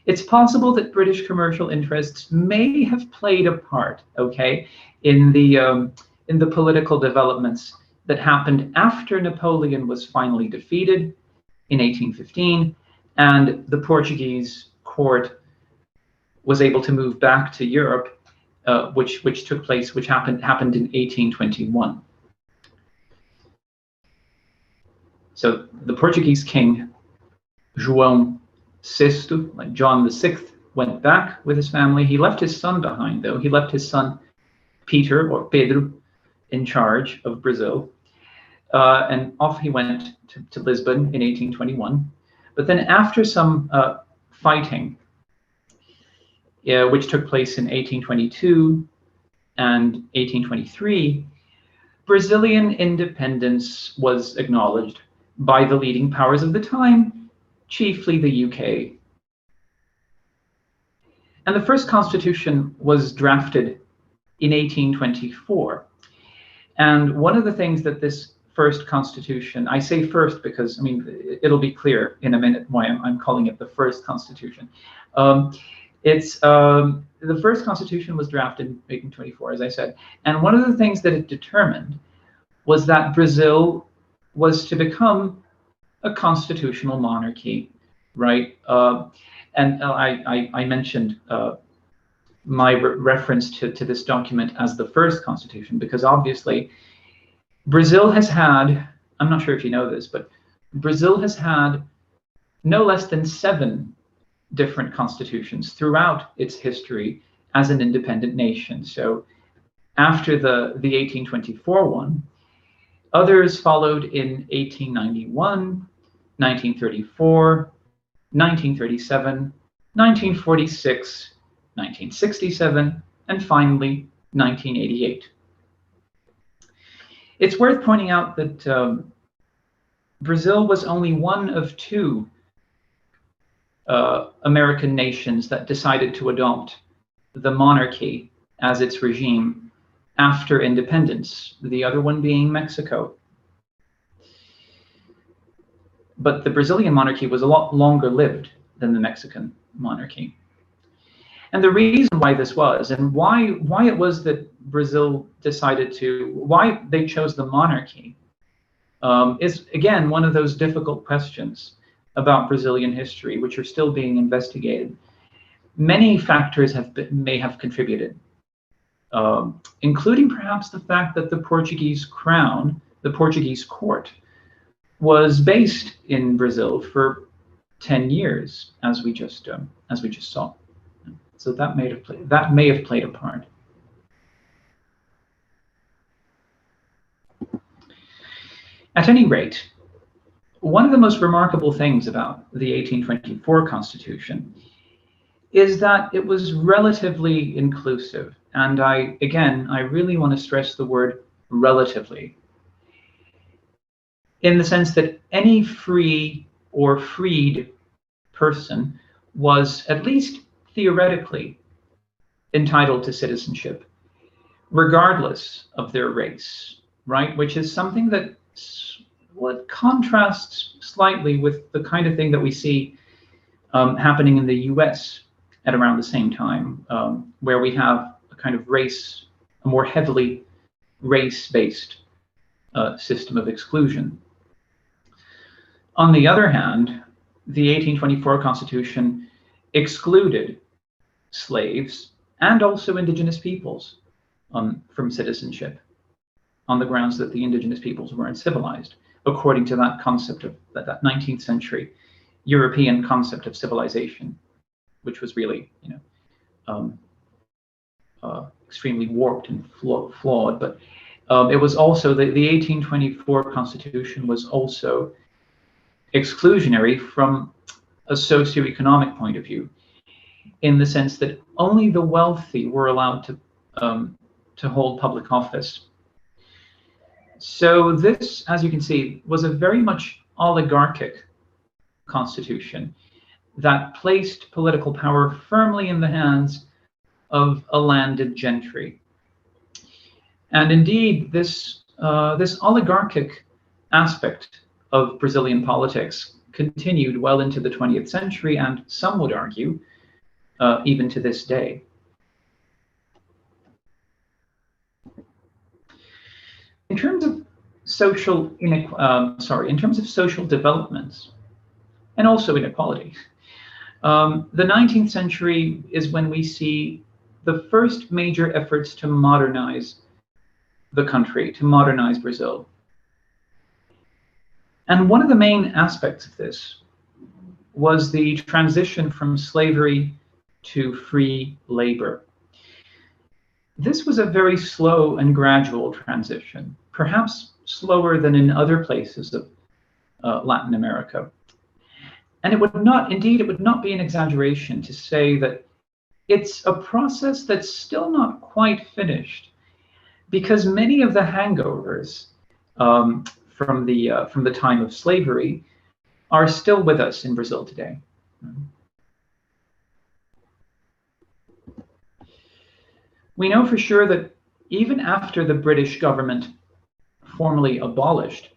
it's possible that British commercial interests may have played a part, okay, in the political developments that happened after Napoleon was finally defeated in 1815, and the Portuguese court was able to move back to Europe, which happened in 1821. So the Portuguese king, João VI, like John VI, went back with his family. He left his son behind, though. He left his son Peter, or Pedro, in charge of Brazil. And off he went to Lisbon in 1821. But then after some fighting, which took place in 1822 and 1823, Brazilian independence was acknowledged by the leading powers of the time, chiefly the UK. And the first constitution was drafted in 1824. And one of the things that this first constitution, I say first because, I mean, it'll be clear in a minute why I'm calling it the first constitution. The first constitution was drafted in 1824, as I said. And one of the things that it determined was that Brazil was to become a constitutional monarchy, right? And I mentioned my reference to this document as the first constitution, because obviously Brazil has had, I'm not sure if you know this, but Brazil has had no less than 7 different constitutions throughout its history as an independent nation. So after the 1824 one, others followed in 1891, 1934, 1937, 1946, 1967, and finally 1988. It's worth pointing out that Brazil was only one of 2 American nations that decided to adopt the monarchy as its regime after independence, the other one being Mexico. But the Brazilian monarchy was a lot longer lived than the Mexican monarchy. And the reason why this was, and why it was that Brazil decided to, why they chose the monarchy, is again one of those difficult questions about Brazilian history, which are still being investigated. Many factors may have contributed, including perhaps the fact that the Portuguese crown, the Portuguese court, was based in Brazil for 10 years, as we just saw. So that may have played a part. At any rate, one of the most remarkable things about the 1824 Constitution is that it was relatively inclusive. And I really want to stress the word relatively, in the sense that any free or freed person was, at least theoretically, entitled to citizenship, regardless of their race, right? Which is something that contrasts slightly with the kind of thing that we see happening in the US at around the same time, where we have a kind of a more heavily race-based system of exclusion. On the other hand, the 1824 Constitution excluded slaves and also indigenous peoples from citizenship, on the grounds that the indigenous peoples weren't civilized, according to that concept of that 19th century European concept of civilization, which was really, extremely warped and flawed. But it was also the 1824 Constitution was also exclusionary from a socioeconomic point of view, in the sense that only the wealthy were allowed to hold public office. So this, as you can see, was a very much oligarchic constitution that placed political power firmly in the hands of a landed gentry. And indeed, this oligarchic aspect of Brazilian politics continued well into the 20th century, and some would argue even to this day. In terms of social developments and also inequality, the 19th century is when we see the first major efforts to modernize the country, to modernize Brazil. And one of the main aspects of this was the transition from slavery to free labor. This was a very slow and gradual transition, perhaps slower than in other places of Latin America. And it would not be an exaggeration to say that it's a process that's still not quite finished, because many of the hangovers from the time of slavery are still with us in Brazil today. We know for sure that even after the British government formally abolished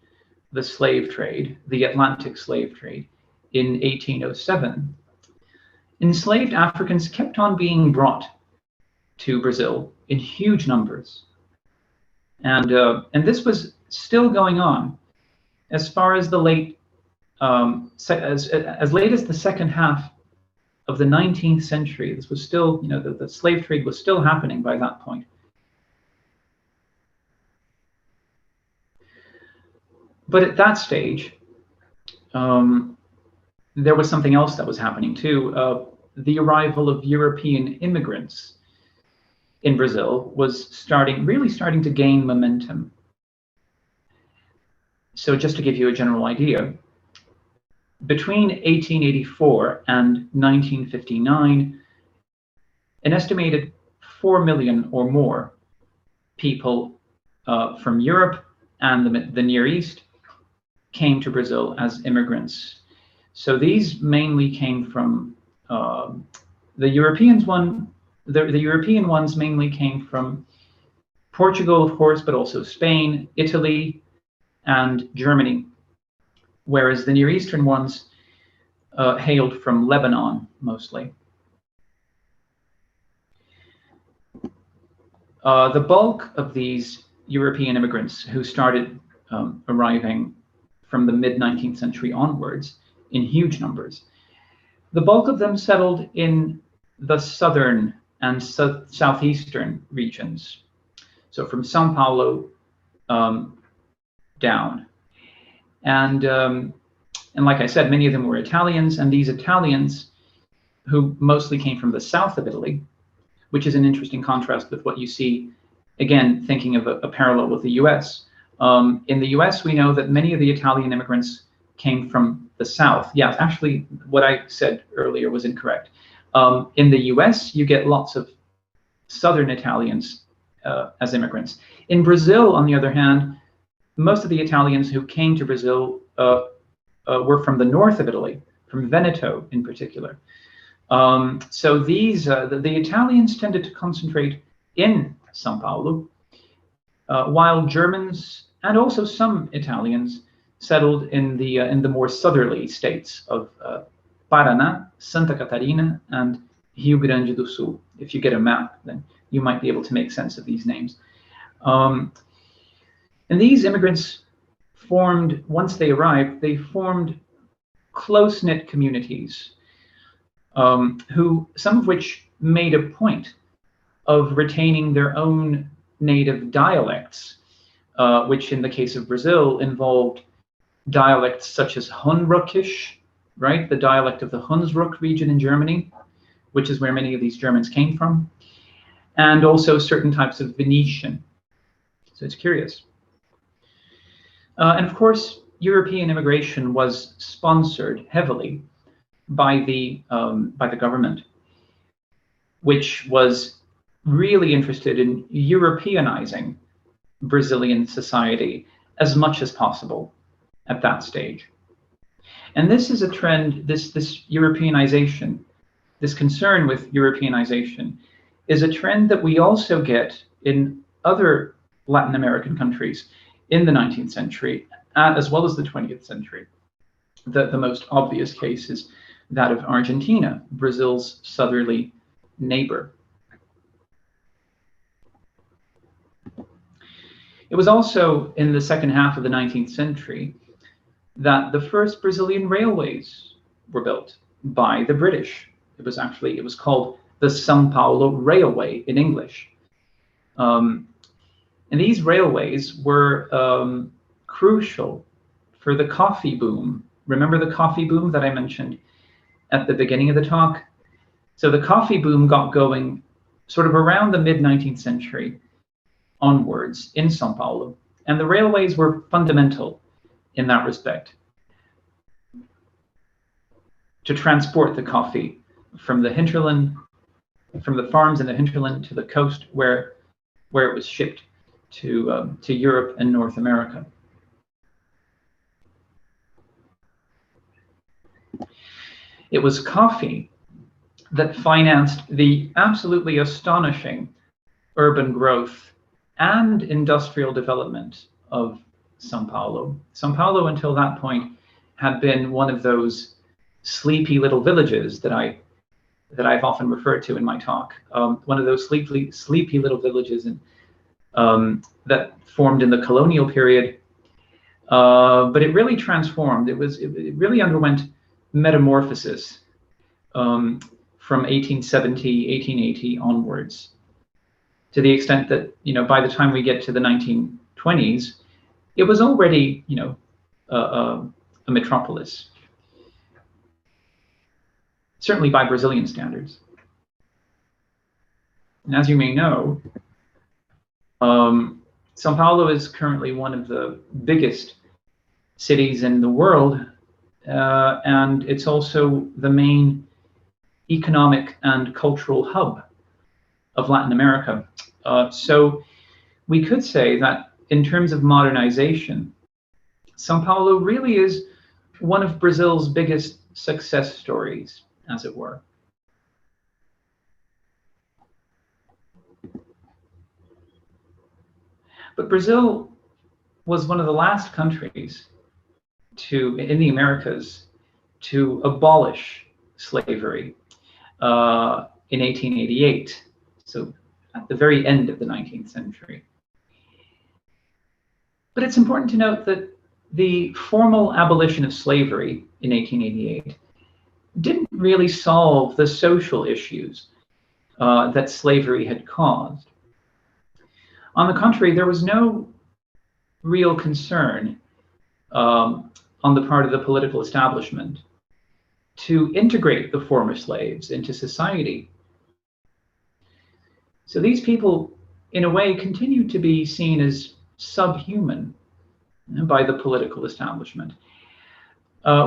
the slave trade, the Atlantic slave trade, in 1807, enslaved Africans kept on being brought to Brazil in huge numbers. And this was still going on as far as the late, as late as the second half of the 19th century. This was still, the slave trade was still happening by that point. But at that stage, there was something else that was happening too. The arrival of European immigrants in Brazil was really starting to gain momentum. So just to give you a general idea, between 1884 and 1959, an estimated 4 million or more people from Europe and the Near East came to Brazil as immigrants. So these mainly came from the European ones mainly came from Portugal, of course, but also Spain, Italy, and Germany, whereas the Near Eastern ones hailed from Lebanon mostly. The bulk of these European immigrants who started arriving from the mid-19th century onwards in huge numbers, the bulk of them settled in the southern and southeastern regions. So from São Paulo down. And like I said, many of them were Italians, and these Italians, who mostly came from the south of Italy, which is an interesting contrast with what you see, again, thinking of a parallel with the US. In the US, we know that many of the Italian immigrants came from the south. Yeah, actually, what I said earlier was incorrect. In the US, you get lots of southern Italians as immigrants. In Brazil, on the other hand, most of the Italians who came to Brazil were from the north of Italy, from Veneto in particular. So these the Italians tended to concentrate in São Paulo, while Germans and also some Italians settled in the more southerly states of Paraná, Santa Catarina, and Rio Grande do Sul. If you get a map, then you might be able to make sense of these names. And these immigrants formed, once they arrived, they formed close-knit communities, some of which made a point of retaining their own native dialects, which in the case of Brazil involved dialects such as Hunsrückisch, right? The dialect of the Hunsrück region in Germany, which is where many of these Germans came from, and also certain types of Venetian. So it's curious. And of course, European immigration was sponsored heavily by the government, which was really interested in Europeanizing Brazilian society as much as possible at that stage. And this is a trend, this Europeanization, this concern with Europeanization is a trend that we also get in other Latin American countries in the 19th century, as well as the 20th century. The most obvious case is that of Argentina, Brazil's southerly neighbor. It was also in the second half of the 19th century that the first Brazilian railways were built by the British. It was called the São Paulo Railway in English. And these railways were crucial for the coffee boom. Remember the coffee boom that I mentioned at the beginning of the talk? So the coffee boom got going sort of around the mid-19th century onwards in São Paulo, and the railways were fundamental in that respect to transport the coffee from the hinterland, from the farms in the hinterland to the coast where it was shipped to Europe and North America. It was coffee that financed the absolutely astonishing urban growth and industrial development of São Paulo. São Paulo, until that point, had been one of those sleepy little villages that I've often referred to in my talk. One of those sleepy little villages that formed in the colonial period, but it really transformed. It really underwent metamorphosis from 1870, 1880 onwards, to the extent that, by the time we get to the 1920s, it was already, a metropolis, certainly by Brazilian standards. And as you may know, São Paulo is currently one of the biggest cities in the world, and it's also the main economic and cultural hub of Latin America. So we could say that in terms of modernization, São Paulo really is one of Brazil's biggest success stories, as it were. But Brazil was one of the last countries in the Americas to abolish slavery in 1888, so at the very end of the 19th century. But it's important to note that the formal abolition of slavery in 1888 didn't really solve the social issues that slavery had caused. On the contrary, there was no real concern on the part of the political establishment to integrate the former slaves into society. So these people, in a way, continued to be seen as subhuman by the political establishment,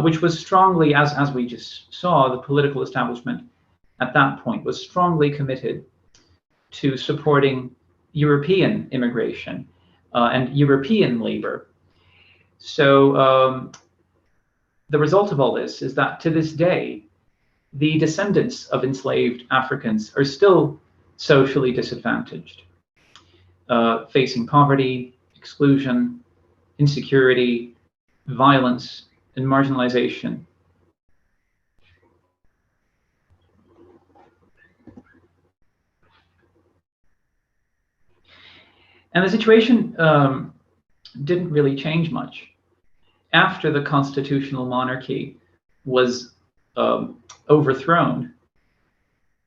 which was strongly, as we just saw, the political establishment at that point was strongly committed to supporting European immigration and European labor. So the result of all this is that to this day, the descendants of enslaved Africans are still socially disadvantaged, facing poverty, exclusion, insecurity, violence, and marginalization. And the situation didn't really change much after the constitutional monarchy was overthrown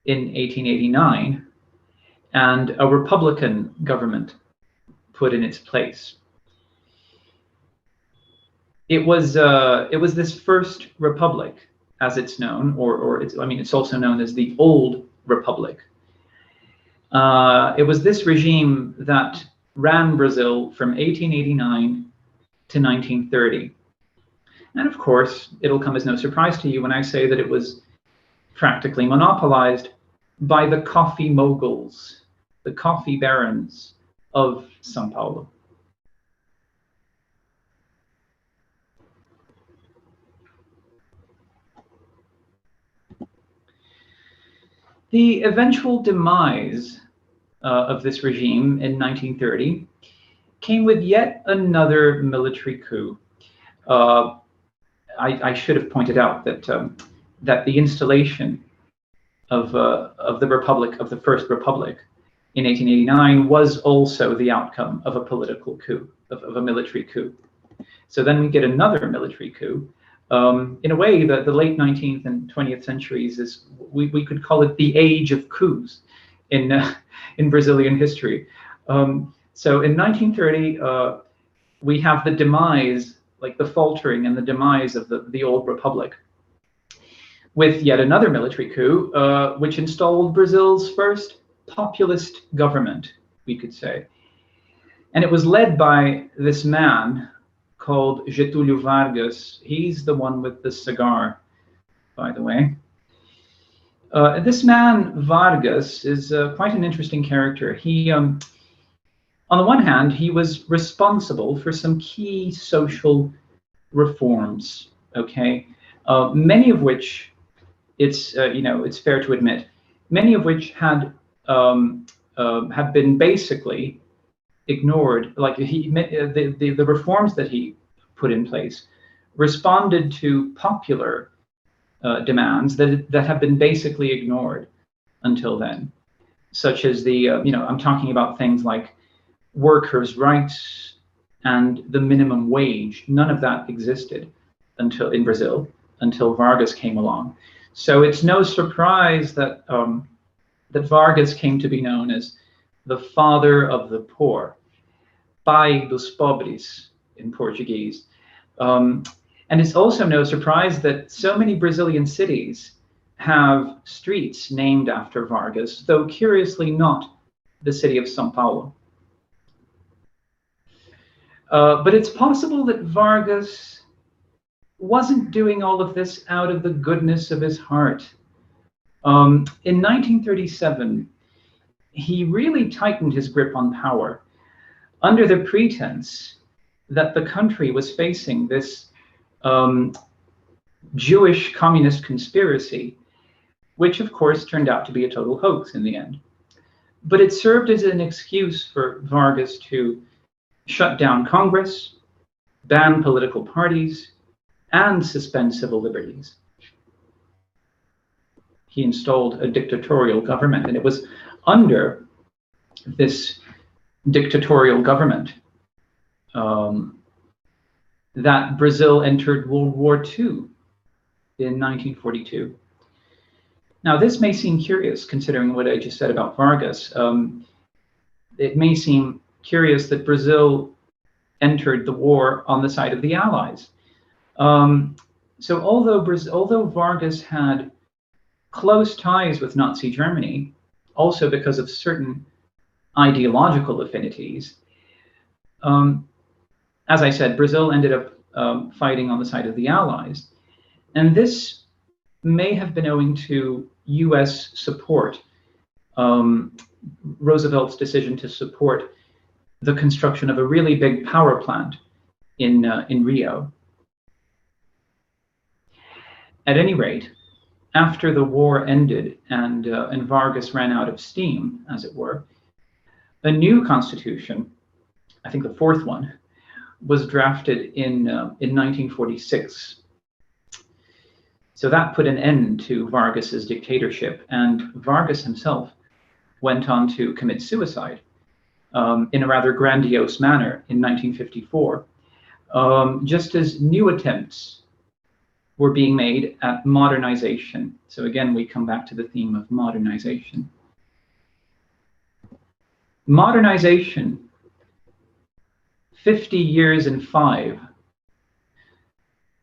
in 1889 and a Republican government put in its place. It was this first republic, as it's known, or it's also known as the Old Republic. It was this regime that ran Brazil from 1889 to 1930. And of course, it'll come as no surprise to you when I say that it was practically monopolized by the coffee moguls, the coffee barons of São Paulo. The eventual demise of this regime in 1930 came with yet another military coup. I should have pointed out that that the installation of the Republic, of the First Republic, in 1889 was also the outcome of a political coup, of a military coup. So then we get another military coup. In a way, the late 19th and 20th centuries is, we could call it the age of coups in Brazilian history. So in 1930, we have the demise, like the faltering and the demise of the old republic, with yet another military coup, which installed Brazil's first populist government, we could say. And it was led by this man called Getúlio Vargas. He's the one with the cigar, by the way. This man, Vargas, is quite an interesting character. He, on the one hand, he was responsible for some key social reforms, okay? Many of which, it's fair to admit, many of which had been basically ignored. Like the reforms that he put in place responded to popular demands that have been basically ignored until then, such as the I'm talking about things like workers' rights and the minimum wage. None of that existed in Brazil until Vargas came along. So it's no surprise that that Vargas came to be known as the father of the poor, pai dos pobres in Portuguese. And it's also no surprise that so many Brazilian cities have streets named after Vargas, though curiously not the city of São Paulo. But it's possible that Vargas wasn't doing all of this out of the goodness of his heart. In 1937, he really tightened his grip on power under the pretense that the country was facing this Jewish communist conspiracy, which of course turned out to be a total hoax in the end. But it served as an excuse for Vargas to shut down Congress, ban political parties, and suspend civil liberties. He installed a dictatorial government, and it was under this dictatorial government that Brazil entered World War II in 1942. Now, this may seem curious, considering what I just said about Vargas. It may seem curious that Brazil entered the war on the side of the Allies. So although Vargas had close ties with Nazi Germany, also because of certain ideological affinities, as I said, Brazil ended up fighting on the side of the Allies. And this may have been owing to US support, Roosevelt's decision to support the construction of a really big power plant in Rio. At any rate, after the war ended and Vargas ran out of steam, as it were, a new constitution, I think the fourth one, was drafted in 1946. So that put an end to Vargas's dictatorship, and Vargas himself went on to commit suicide in a rather grandiose manner in 1954, just as new attempts were being made at modernization. So again, we come back to the theme of modernization. Modernization, 50 years in 5,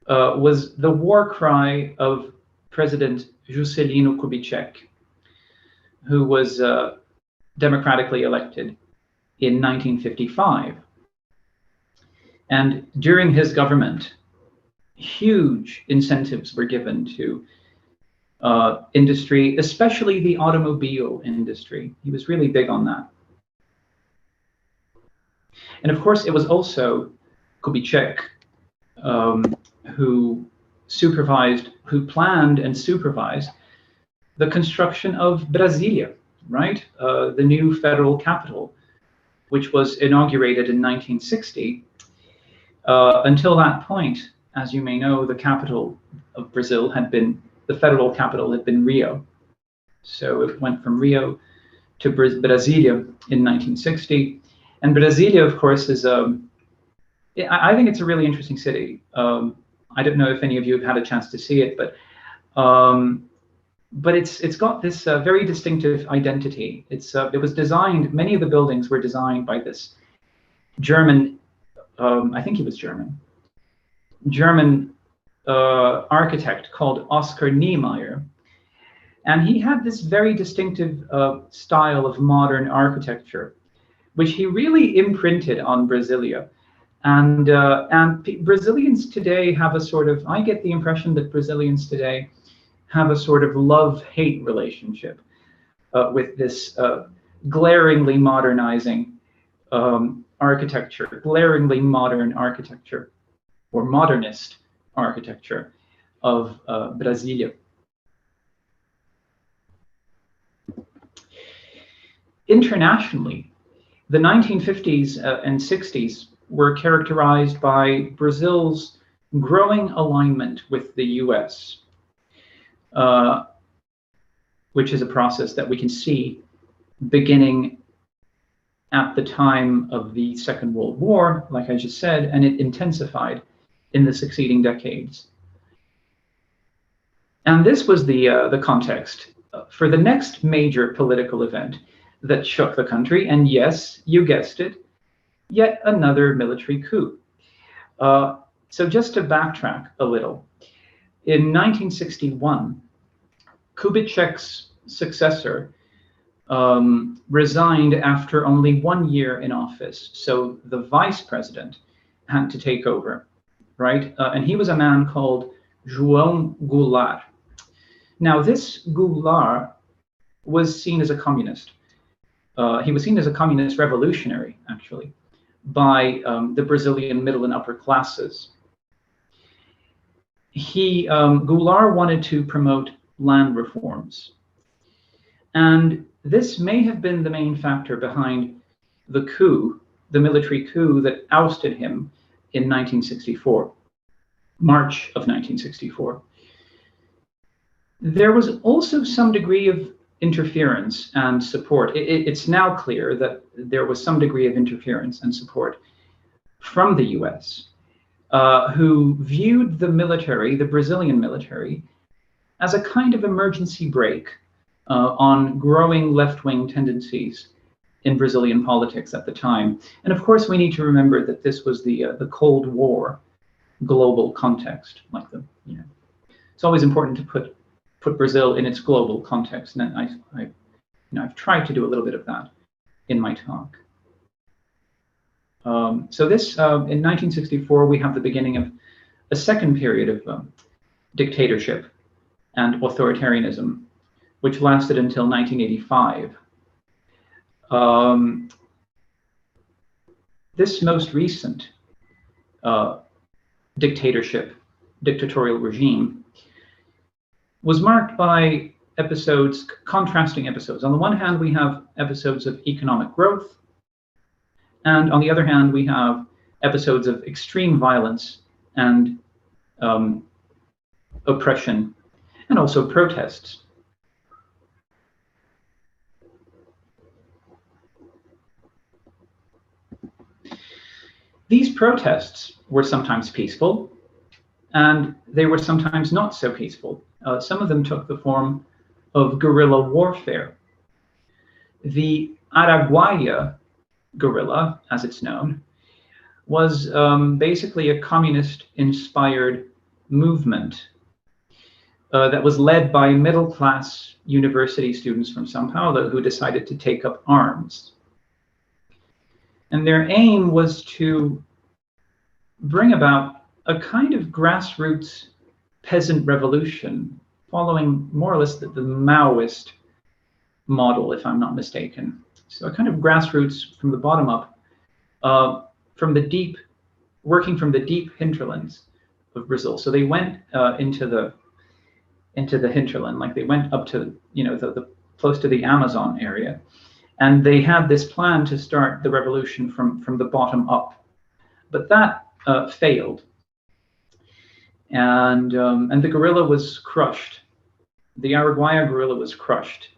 was the war cry of President Juscelino Kubitschek, who was democratically elected in 1955. And during his government, huge incentives were given to industry, especially the automobile industry. He was really big on that. And of course, it was also Kubitschek who planned and supervised the construction of Brasilia, right? The new federal capital, which was inaugurated in 1960. Until that point, as you may know, the capital of Brazil the federal capital had been Rio. So it went from Rio to Brasilia in 1960. And Brasilia, of course, is, I think it's a really interesting city. I don't know if any of you have had a chance to see it, but it's got this very distinctive identity. It was designed, many of the buildings were designed by this German, I think he was German architect called Oscar Niemeyer. And he had this very distinctive style of modern architecture, which he really imprinted on Brasilia. And Brazilians today have a sort of, I get the impression that Brazilians today have a sort of love-hate relationship with this glaringly modernizing architecture, glaringly modern architecture, or modernist architecture of Brasilia. Internationally, the 1950s and 60s were characterized by Brazil's growing alignment with the US, which is a process that we can see beginning at the time of the Second World War, like I just said, and it intensified in the succeeding decades. And this was the context for the next major political event that shook the country, and yes, you guessed it, yet another military coup. So just to backtrack a little, in 1961, Kubitschek's successor resigned after only 1 year in office. So the vice president had to take over, right? And he was a man called João Goulart. Now, this Goulart was seen as a communist. He was seen as a communist revolutionary, actually, by the Brazilian middle and upper classes. Goulart wanted to promote land reforms. And this may have been the main factor behind the coup, the military coup that ousted him in 1964, March of 1964. There was also some degree of interference and support. It's now clear that there was some degree of interference and support from the US, who viewed the military, the Brazilian military, as a kind of emergency brake on growing left-wing tendencies in Brazilian politics at the time. And of course, we need to remember that this was the Cold War global context. It's always important to put Brazil in its global context, and I've tried to do a little bit of that in my talk. So this in 1964, we have the beginning of a second period of dictatorship and authoritarianism, which lasted until 1985. This most recent dictatorial regime was marked by contrasting episodes. On the one hand, we have episodes of economic growth, and on the other hand, we have episodes of extreme violence and oppression, and also protests. These protests were sometimes peaceful, and they were sometimes not so peaceful. Some of them took the form of guerrilla warfare. The Araguaia guerrilla, as it's known, was basically a communist-inspired movement that was led by middle-class university students from São Paulo who decided to take up arms. And their aim was to bring about a kind of grassroots peasant revolution, following more or less the Maoist model, if I'm not mistaken. So a kind of grassroots from the bottom up, working from the deep hinterlands of Brazil. So they went into the hinterland, like they went up to the close to the Amazon area, and they had this plan to start the revolution from the bottom up, but that failed. And the guerrilla was crushed. The Araguaia guerrilla was crushed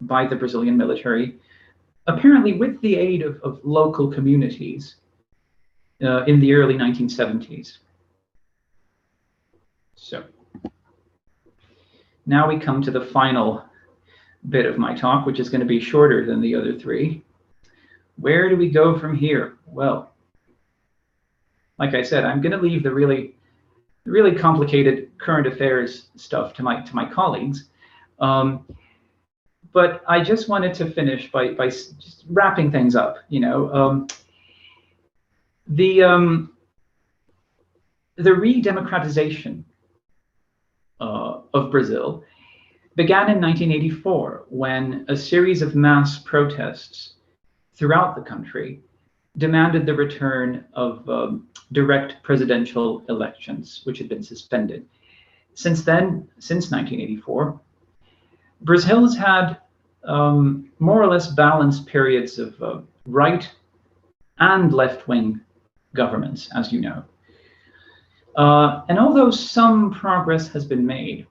by the Brazilian military, apparently with the aid of local communities in the early 1970s. So now we come to the final bit of my talk, which is going to be shorter than the other three. Where do we go from here? Well, like I said, I'm going to leave the really complicated current affairs stuff to my colleagues. But I just wanted to finish by just wrapping things up. The re-democratization of Brazil began in 1984 when a series of mass protests throughout the country demanded the return of direct presidential elections, which had been suspended. Since then, since 1984, Brazil has had more or less balanced periods of right and left-wing governments, as you know. And although some progress has been made,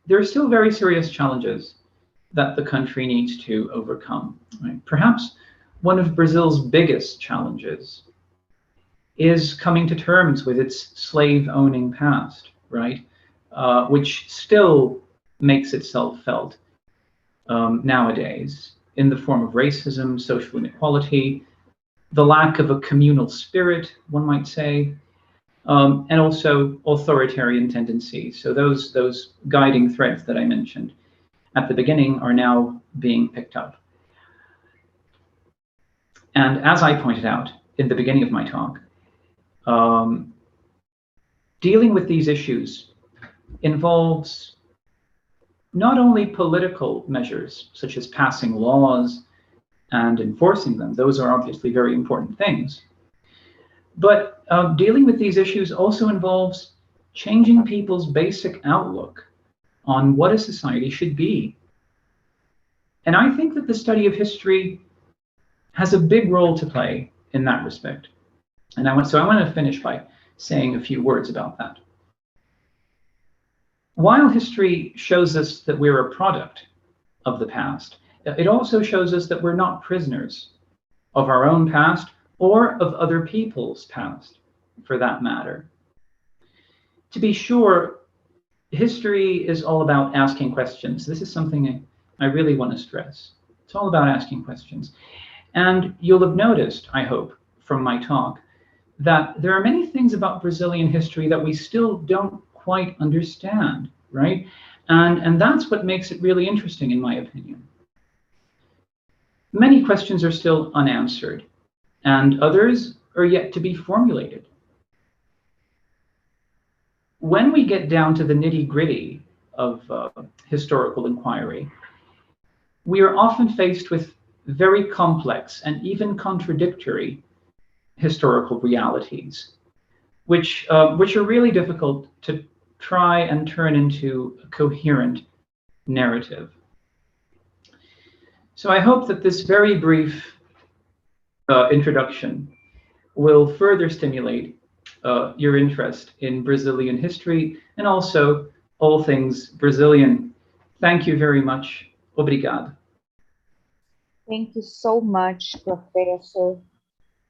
there are still very serious challenges that the country needs to overcome. Right? Perhaps one of Brazil's biggest challenges is coming to terms with its slave-owning past, right? Which still makes itself felt nowadays in the form of racism, social inequality, the lack of a communal spirit, one might say, and also authoritarian tendencies. So those guiding threads that I mentioned at the beginning are now being picked up. And as I pointed out in the beginning of my talk, dealing with these issues involves not only political measures, such as passing laws and enforcing them. Those are obviously very important things. But dealing with these issues also involves changing people's basic outlook on what a society should be. And I think that the study of history has a big role to play in that respect. And I want to finish by saying a few words about that. While history shows us that we're a product of the past, it also shows us that we're not prisoners of our own past or of other people's past, for that matter. To be sure, history is all about asking questions. This is something I really want to stress. It's all about asking questions. And you'll have noticed, I hope, from my talk, that there are many things about Brazilian history that we still don't quite understand, right? And that's what makes it really interesting, in my opinion. Many questions are still unanswered, and others are yet to be formulated. When we get down to the nitty-gritty of historical inquiry, we are often faced with very complex and even contradictory historical realities, which are really difficult to try and turn into a coherent narrative. So I hope that this very brief introduction will further stimulate your interest in Brazilian history and also all things Brazilian. Thank you very much. Obrigado.
Thank you so much, Professor.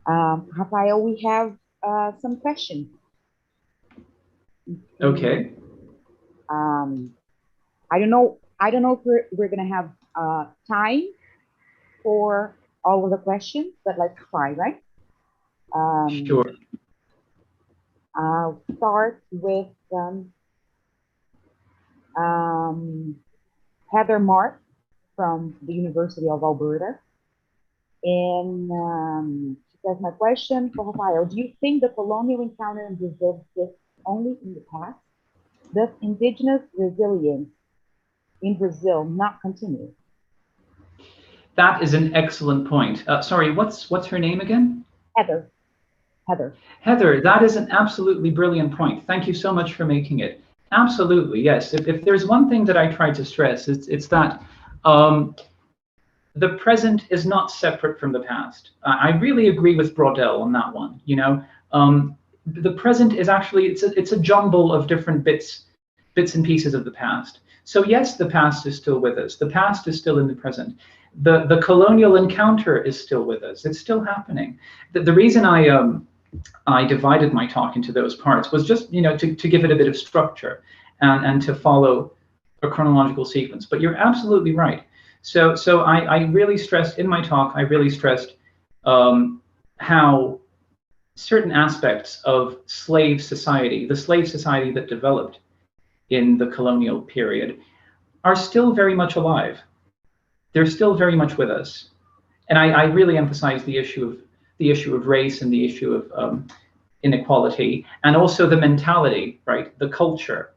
Rafael, we have some questions.
Okay.
I don't know if we're gonna have time for all of the questions, but let's try, right?
Sure.
I'll start with Heather Mark from the University of Alberta. And she says, my question for Rafael, do you think the colonial encounter in Brazil exists only in the past? Does indigenous resilience in Brazil not continue?
That is an excellent point. Sorry, what's her name again?
Heather.
Heather, that is an absolutely brilliant point. Thank you so much for making it. Absolutely, yes. If there's one thing that I try to stress, it's that the present is not separate from the past. I really agree with Braudel on that one. You know, the present is actually it's a jumble of different bits and pieces of the past. So yes, the past is still with us. The past is still in the present. The colonial encounter is still with us. It's still happening. The reason I divided my talk into those parts was just, you know, to give it a bit of structure and to follow a chronological sequence. But you're absolutely right. So I really stressed in my talk, I really stressed how certain aspects of slave society, the slave society that developed in the colonial period, are still very much alive. They're still very much with us. And I really emphasize the issue of race and the issue of inequality, and also the mentality, right? The culture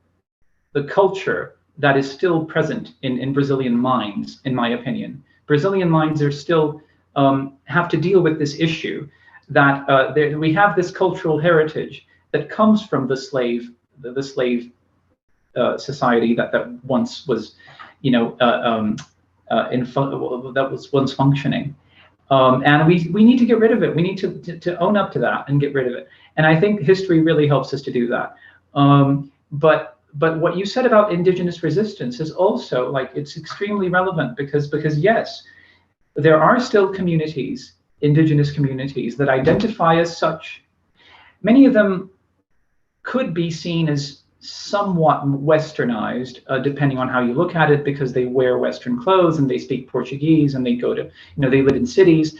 that is still present in Brazilian minds, in my opinion. Brazilian minds are still have to deal with this issue that we have this cultural heritage that comes from the slave society that once was, you know, that was once functioning. And we need to get rid of it. We need to own up to that and get rid of it. And I think history really helps us to do that. But what you said about indigenous resistance is also, like, it's extremely relevant because yes, there are still communities, indigenous communities, that identify as such. Many of them could be seen as somewhat westernized, depending on how you look at it, because they wear Western clothes and they speak Portuguese and they go to, you know, they live in cities,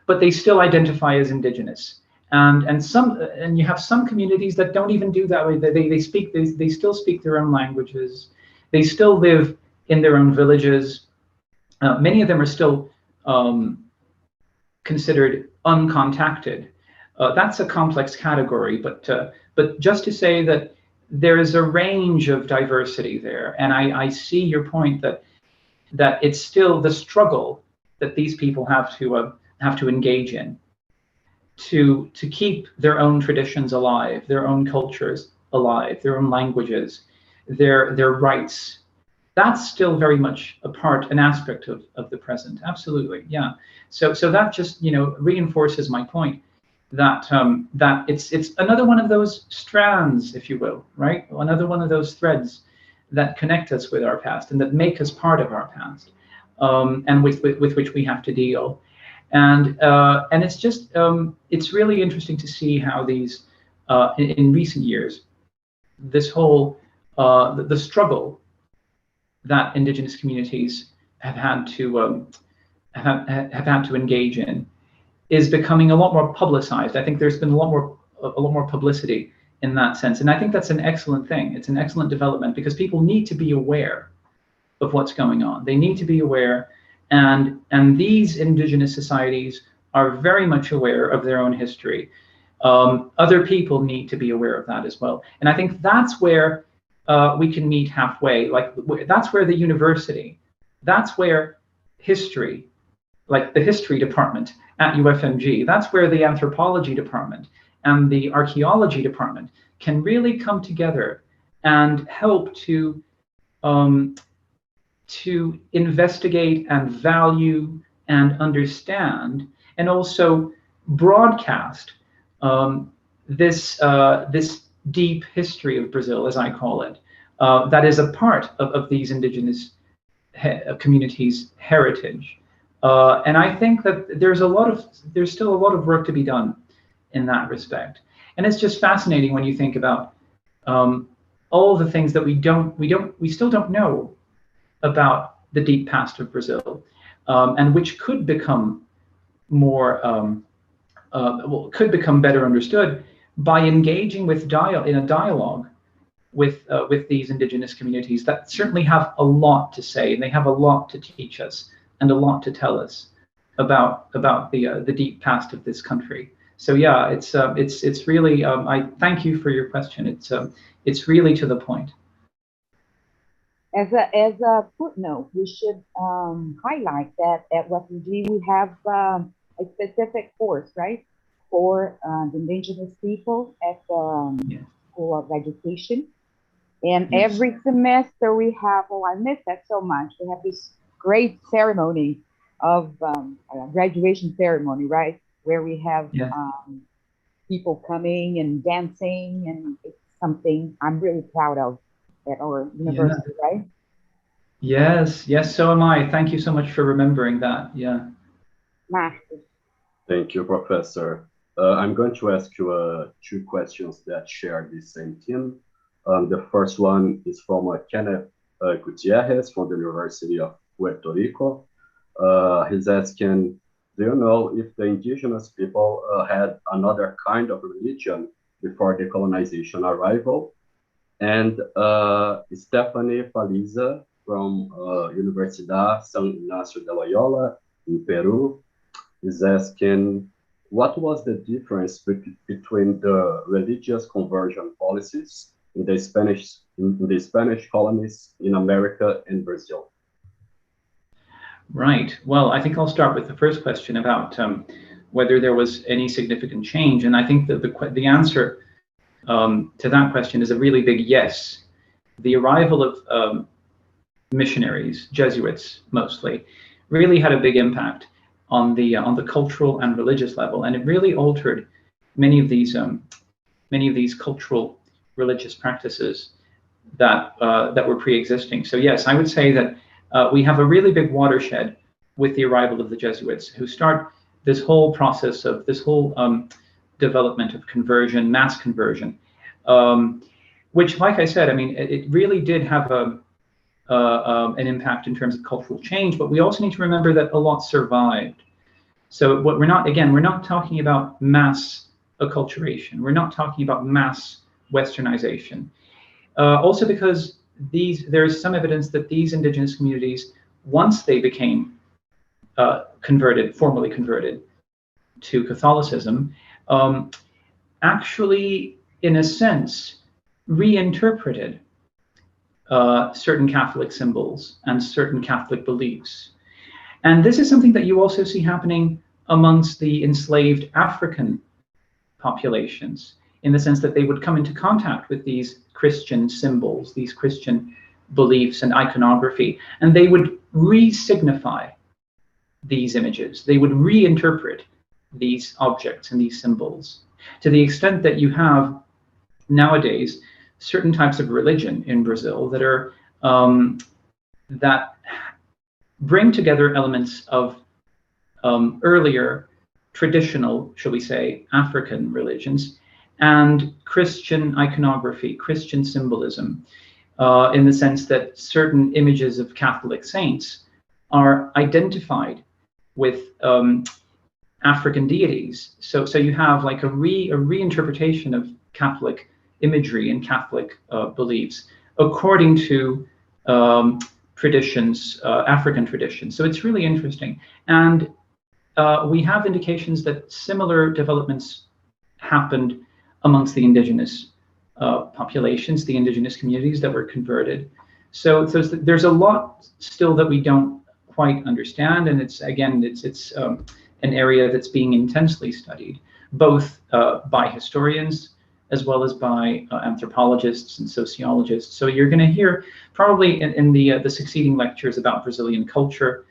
but they still identify as indigenous. and you have some communities that don't even do that way. They still speak their own languages. They still live in their own villages. Many of them are still considered uncontacted. That's a complex category, but just to say that there is a range of diversity there, and I see your point that it's still the struggle that these people have to engage in to keep their own traditions alive, their own cultures alive, their own languages, their rights. That's still very much an aspect of the present. Absolutely, yeah. So that just reinforces my point that that it's another one of those strands, if you will, right? Another one of those threads that connect us with our past and that make us part of our past, and with which we have to deal. And it's just it's really interesting to see how these in recent years, this whole the struggle that indigenous communities have had to engage in is becoming a lot more publicized. I think there's been a lot more publicity in that sense, and I think that's an excellent thing. It's an excellent development because people need to be aware of what's going on. They need to be aware, and these indigenous societies are very much aware of their own history. Other people need to be aware of that as well, and I think that's where we can meet halfway. Like that's where the university, that's where history, like the history department at UFMG, that's where the anthropology department and the archaeology department can really come together and help to investigate and value and understand and also broadcast this deep history of Brazil, as I call it, that is a part of these indigenous communities' heritage. And I think that there's still a lot of work to be done in that respect. And it's just fascinating when you think about all the things that we still don't know about the deep past of Brazil, and which could become could become better understood by engaging in a dialogue with these indigenous communities that certainly have a lot to say, and they have a lot to teach us and a lot to tell us about the deep past of this country. So yeah, it's really I thank you for your question. It's really to the point.
As a footnote, we should highlight that at UFMG we have a specific course, right, for the indigenous people at the School of Education. And every semester we have, I miss that so much. We have this great ceremony of graduation ceremony, right, where we have people coming and dancing, and it's something I'm really proud of at our university, right?
Yes, so am I. Thank you so much for remembering that. Yeah.
Marcos.
Thank you, Professor. I'm going to ask you two questions that share the same theme. The first one is from Kenneth Gutierrez from the University of Puerto Rico. He's asking, do you know if the indigenous people had another kind of religion before the colonization arrival? And Stephanie Paliza from Universidad San Ignacio de Loyola in Peru is asking, what was the difference between the religious conversion policies in the Spanish colonies in America and Brazil?
Right. Well, I think I'll start with the first question about whether there was any significant change, and I think that the answer to that question is a really big yes. The arrival of missionaries, Jesuits mostly, really had a big impact on the cultural and religious level, and it really altered many of these cultural religious practices that were pre-existing. So yes, I would say that we have a really big watershed with the arrival of the Jesuits, who start this whole process of this whole development of conversion, mass conversion, which, like I said, I mean, it really did have an impact in terms of cultural change, but we also need to remember that a lot survived. So what we're not talking about mass acculturation. We're not talking about mass westernization. Also because there is some evidence that these indigenous communities, once they became formally converted to Catholicism, actually, in a sense, reinterpreted certain Catholic symbols and certain Catholic beliefs. And this is something that you also see happening amongst the enslaved African populations, in the sense that they would come into contact with these Christian symbols, these Christian beliefs and iconography, and they would re-signify these images. They would reinterpret these objects and these symbols, to the extent that you have nowadays certain types of religion in Brazil that are that bring together elements of earlier traditional, shall we say, African religions and Christian iconography, Christian symbolism, in the sense that certain images of Catholic saints are identified with African deities. So you have like a reinterpretation of Catholic imagery and Catholic beliefs according to traditions, African traditions. So it's really interesting. And we have indications that similar developments happened amongst the indigenous populations, the indigenous communities that were converted. So there's a lot still that we don't quite understand, and it's an area that's being intensely studied, both by historians as well as by anthropologists and sociologists. So you're going to hear probably in the succeeding lectures about Brazilian culture.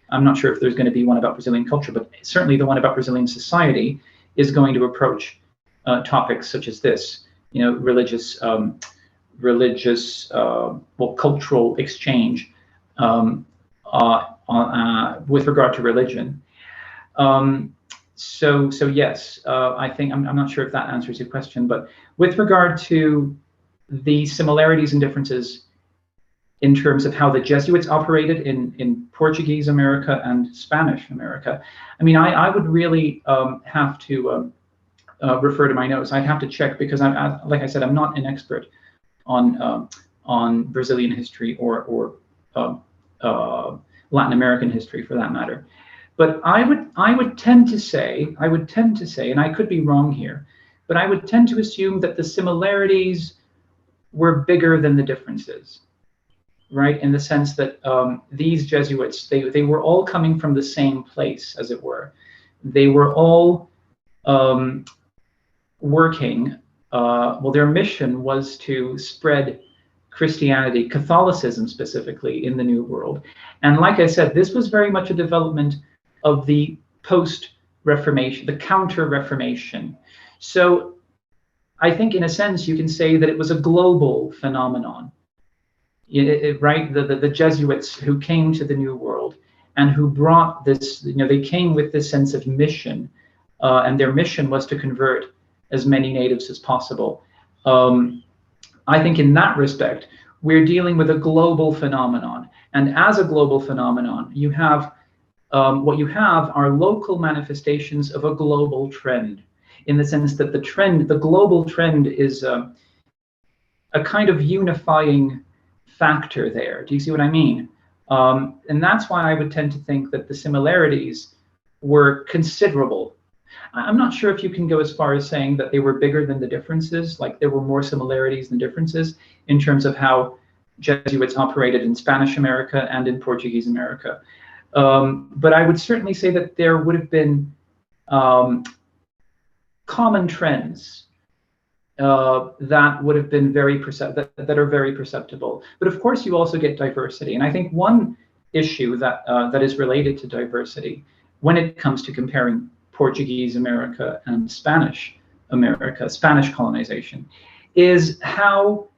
I'm not sure if there's going to be one about Brazilian culture, but certainly the one about Brazilian society is going to approach topics such as this, you know, religious, cultural exchange with regard to religion. So yes, I think I'm not sure if that answers your question, but with regard to the similarities and differences in terms of how the Jesuits operated in Portuguese America and Spanish America, I mean, I would really have to refer to my notes. I'd have to check, because like I said, I'm not an expert on Brazilian history or Latin American history for that matter. But I would tend to say, and I could be wrong here, but I would tend to assume that the similarities were bigger than the differences, right? In the sense that these Jesuits, they were all coming from the same place, as it were. They were all working, their mission was to spread Christianity, Catholicism specifically, in the New World. And like I said, this was very much a development of the post-Reformation, the counter-Reformation. So I think in a sense you can say that it was a global phenomenon, right? The Jesuits who came to the New World and who brought this, you know, they came with this sense of mission, and their mission was to convert as many natives as possible. I think in that respect, we're dealing with a global phenomenon. And as a global phenomenon, you have what you have are local manifestations of a global trend, in the sense that the global trend is a kind of unifying factor there. Do you see what I mean? And that's why I would tend to think that the similarities were considerable. I'm not sure if you can go as far as saying that they were bigger than the differences, like there were more similarities than differences in terms of how Jesuits operated in Spanish America and in Portuguese America. But I would certainly say that there would have been common trends that would have been that are very perceptible. But of course, you also get diversity, and I think one issue that that is related to diversity when it comes to comparing Portuguese America and Spanish America, Spanish colonization, is how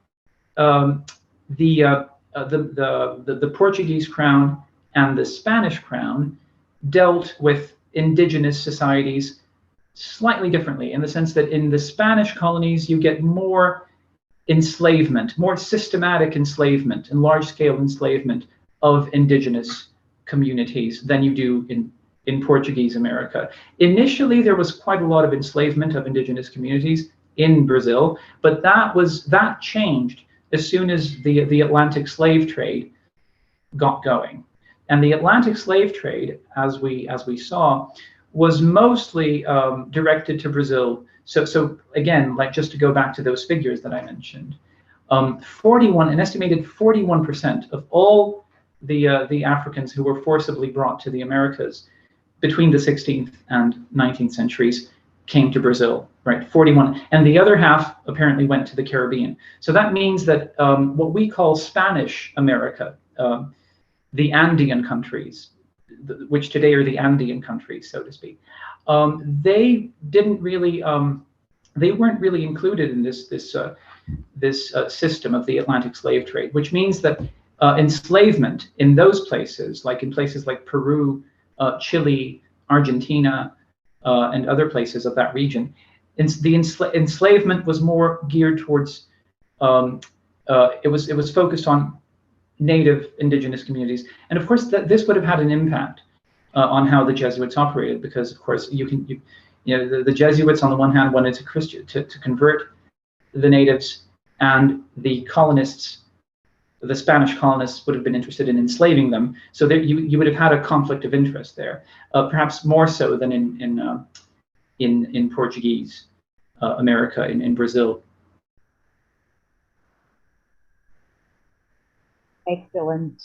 the Portuguese crown and the Spanish crown dealt with indigenous societies slightly differently, in the sense that in the Spanish colonies you get more enslavement, more systematic enslavement and large-scale enslavement of indigenous communities than you do in Portuguese America. Initially, there was quite a lot of enslavement of indigenous communities in Brazil, but that changed as soon as the Atlantic slave trade got going. And the Atlantic slave trade, as we saw, was mostly directed to Brazil. So again, like just to go back to those figures that I mentioned, an estimated 41% of all the Africans who were forcibly brought to the Americas between the 16th and 19th centuries came to Brazil, right? 41, and the other half apparently went to the Caribbean. So that means that what we call Spanish America, the Andean countries, which today are the Andean countries, so to speak, they weren't really included in this system of the Atlantic slave trade, which means that enslavement in those places, like in places like Peru, Chile, Argentina, and other places of that region, the enslavement was more geared towards, it was focused on native indigenous communities. And of course, this would have had an impact on how the Jesuits operated, because of course the Jesuits on the one hand wanted to convert the natives, and the colonists, the Spanish colonists, would have been interested in enslaving them. So there, you would have had a conflict of interest there, perhaps more so than in Portuguese America, in Brazil.
Excellent.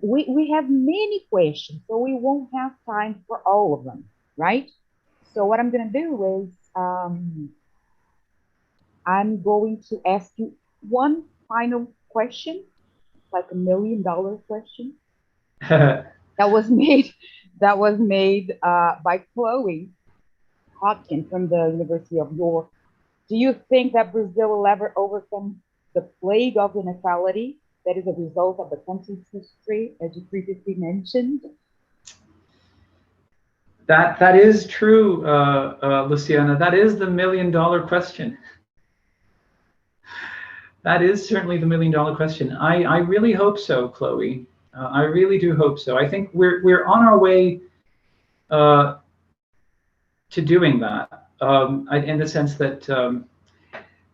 We have many questions, so we won't have time for all of them, right? So what I'm going to do is I'm going to ask you one final question, like $1 million question. that was made by Chloe Hodgkin from the University of York. Do you think that Brazil will ever overcome the plague of inequality that is a result of the country's history, as you previously mentioned?
That is true, Luciana. That is the $1 million question. That is certainly the $1 million question. I really hope so, Chloe. I really do hope so. I think we're on our way to doing that, in the sense that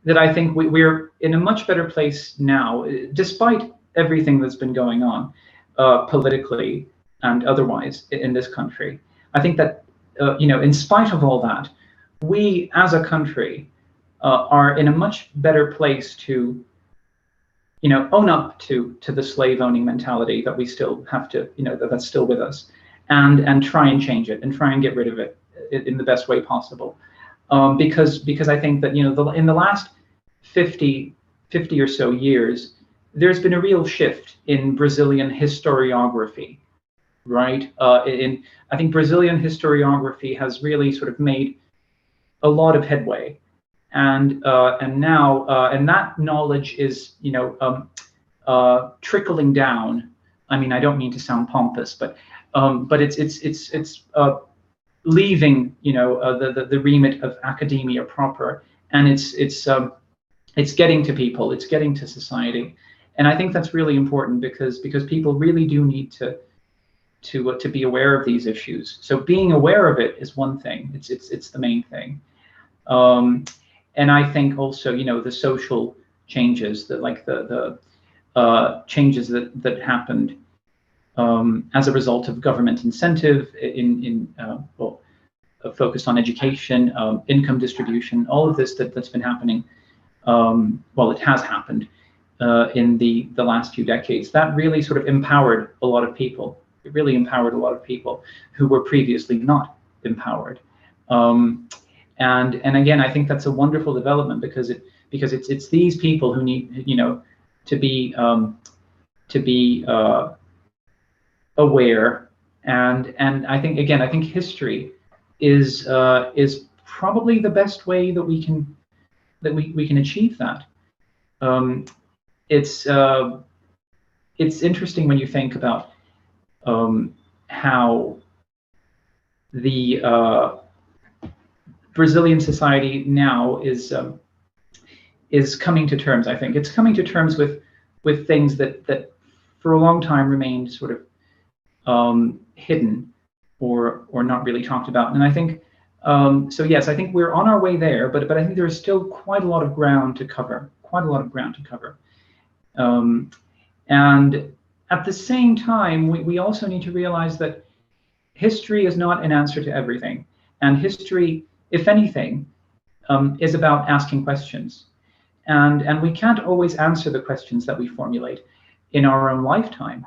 that I think we're in a much better place now, despite everything that's been going on politically and otherwise in this country. I think that in spite of all that, we as a country are in a much better place to own up to the slave owning mentality that we still have to, that's still with us, and try and change it and try and get rid of it in the best way possible. Because I think that in the last 50 or so years, there's been a real shift in Brazilian historiography, right? I think Brazilian historiography has really sort of made a lot of headway, and now that knowledge is trickling down. I mean, I don't mean to sound pompous, but it's leaving the remit of academia proper, and it's getting to people, it's getting to society, and I think that's really important because people really do need to be aware of these issues. So being aware of it is one thing. It's the main thing, and I think also the social changes that the changes that happened as a result of government incentive focused on education, income distribution, all of this that's been happening. It has happened in the last few decades. That really sort of empowered a lot of people. It really empowered a lot of people who were previously not empowered. And again, I think that's a wonderful development because it's these people who need to be aware, and I think history is probably the best way that we can achieve that. It's interesting when you think about how the Brazilian society now is coming to terms. I think it's coming to terms with things that for a long time remained sort of hidden, or not really talked about. And I think, so yes, I think we're on our way there, but I think there is still quite a lot of ground to cover, and at the same time, we also need to realize that history is not an answer to everything. And history, if anything, is about asking questions. And we can't always answer the questions that we formulate in our own lifetime.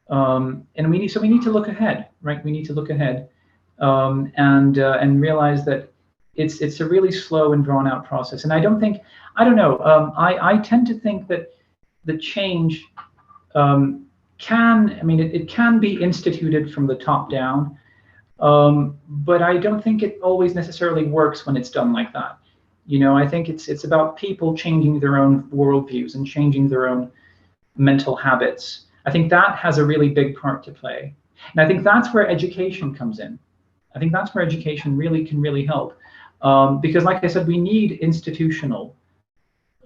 And we need to look ahead, right? We need to look ahead and realize that it's a really slow and drawn out process. And I don't know, I tend to think that the change it can be instituted from the top down, but I don't think it always necessarily works when it's done like that. You know, I think it's about people changing their own worldviews and changing their own mental habits. I think that has a really big part to play. And I think that's where education comes in. I think that's where education can really help. Because like I said, we need institutional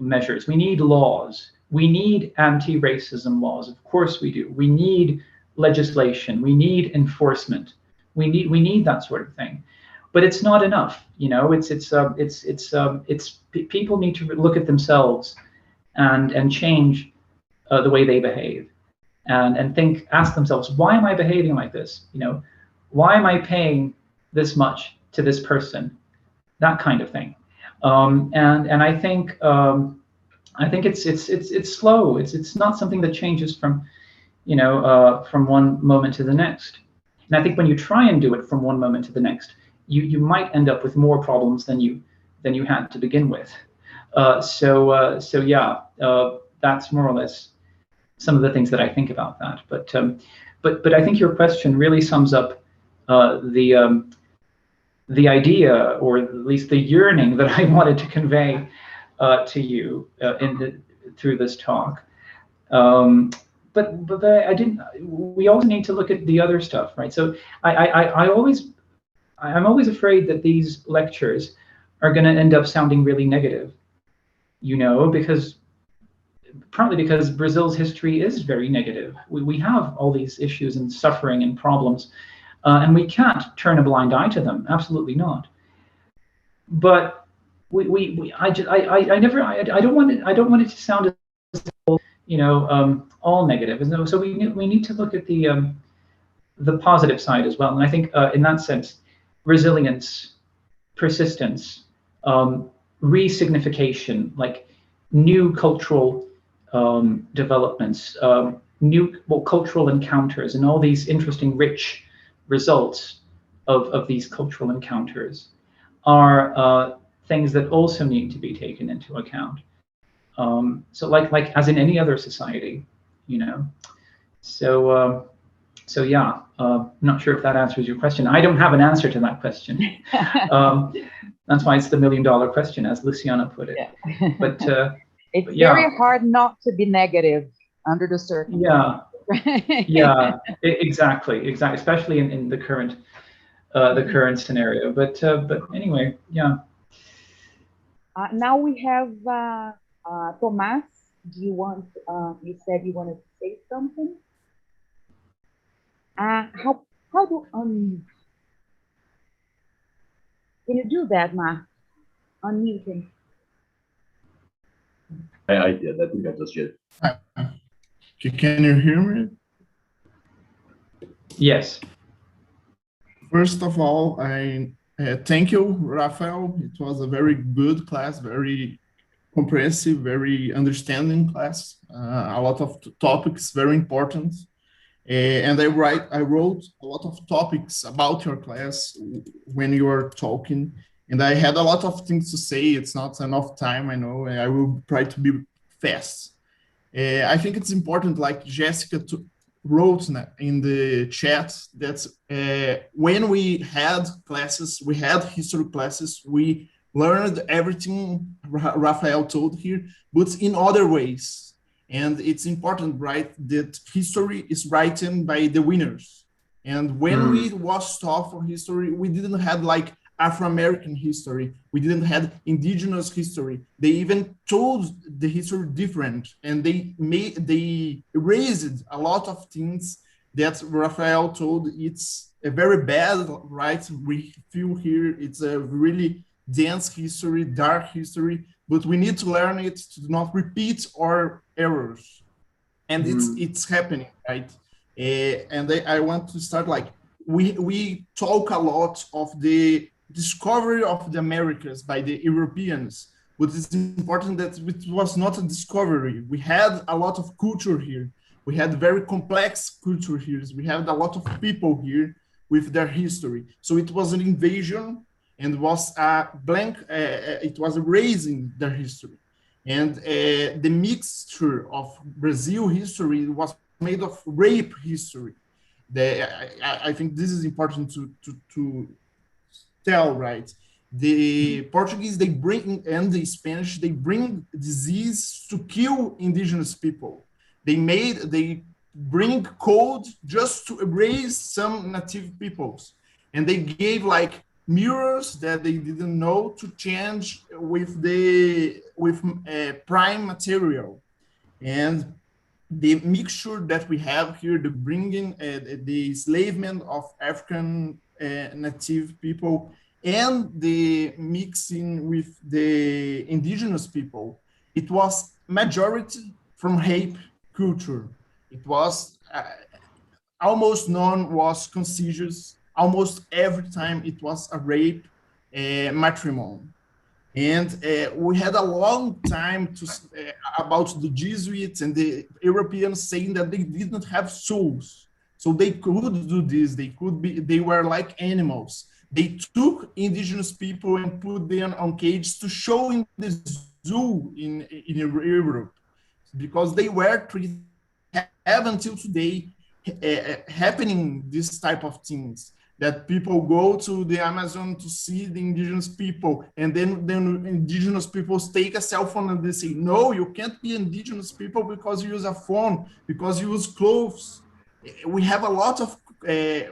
measures. We need laws. We need anti-racism laws. Of course we do. We need legislation. We need enforcement. We need that sort of thing. But it's not enough. You know, people need to look at themselves and change the way they behave, and ask themselves, why am I behaving like this? You know, why am I paying this much to this person? That kind of thing. And I think it's slow. It's not something that changes from one moment to the next. And I think when you try and do it from one moment to the next, you might end up with more problems than you had to begin with. So yeah, that's more or less some of the things that I think about that. But I think your question really sums up the idea, or at least the yearning that I wanted to convey to you through this talk. But I didn't. We also need to look at the other stuff, right? So I'm always afraid that these lectures are going to end up sounding really negative, you know, partly because Brazil's history is very negative. We have all these issues and suffering and problems, and we can't turn a blind eye to them. Absolutely not. But I don't want it to sound as, you know, all negative. And so we need to look at the positive side as well. And I think in that sense, resilience, persistence, resignification, like new cultural developments, new cultural encounters, and all these interesting, rich results of these cultural encounters are things that also need to be taken into account. So like as in any other society, you know. So yeah, not sure if that answers your question. I don't have an answer to that question. That's why it's the $1 million question, as Luciana put it.
Yeah.
But
it's
but yeah.
very hard not to be negative under the circumstances.
Yeah, exactly, especially in the current scenario. But anyway, yeah.
Now we have Tomás. Do you want? You said you wanted to say something. How do unmute? Can you do that, Ma? Unmuting.
I did. I think I just did.
Can you hear me?
Yes.
First of all, I thank you, Rafael. It was a very good class, very comprehensive, very understanding class. A lot of topics, very important. And I wrote a lot of topics about your class when you were talking, and I had a lot of things to say. It's not enough time, I know. I will try to be fast. I think it's important, like Jessica wrote in the chat, that when we had classes, we had history classes, we learned everything Rafael told here, but in other ways. And it's important, right, that history is written by the winners. And when we was taught for history, we didn't have like Afro-American history. We didn't have indigenous history. They even told the history different, and they erased a lot of things that Rafael told, it's a very bad, right? We feel here it's a really dense history, dark history, but we need to learn it to not repeat our errors. And it's happening, right? And I want to start like, we talk a lot of the discovery of the Americas by the Europeans, but it's important that it was not a discovery. We had a lot of culture here. We had very complex culture here. We had a lot of people here with their history. So it was an invasion and was a blank, it was erasing their history. And the mixture of Brazil history was made of rape history. I think this is important to tell, right? The Portuguese, they bring, and the Spanish, they bring disease to kill indigenous people. They bring code just to erase some native peoples. And they gave like mirrors that they didn't know to change with prime material. And the mixture that we have here, the bringing the enslavement of African native people and the mixing with the indigenous people, it was majority from rape culture. It was almost none was contagious. Almost every time it was a rape matrimony. And we had a long time to about the Jesuits and the Europeans saying that they didn't have souls, so they could do this. They were like animals. They took indigenous people and put them on cages to show in the zoo in Europe, because they were treated, have until today happening this type of things, that people go to the Amazon to see the indigenous people, and then indigenous people take a cell phone and they say, no, you can't be indigenous people because you use a phone, because you use clothes. We have a lot of,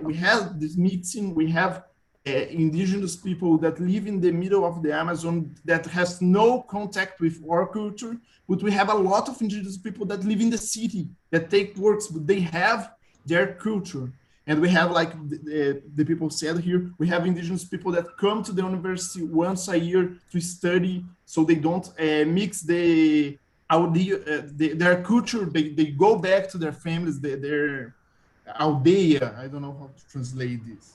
we have this mixing, we have indigenous people that live in the middle of the Amazon that has no contact with our culture, but we have a lot of indigenous people that live in the city that take works, but they have their culture. And we have, like the people said here, we have indigenous people that come to the university once a year to study, so they don't mix their culture. They go back to their families, their aldeia. I don't know how to translate this.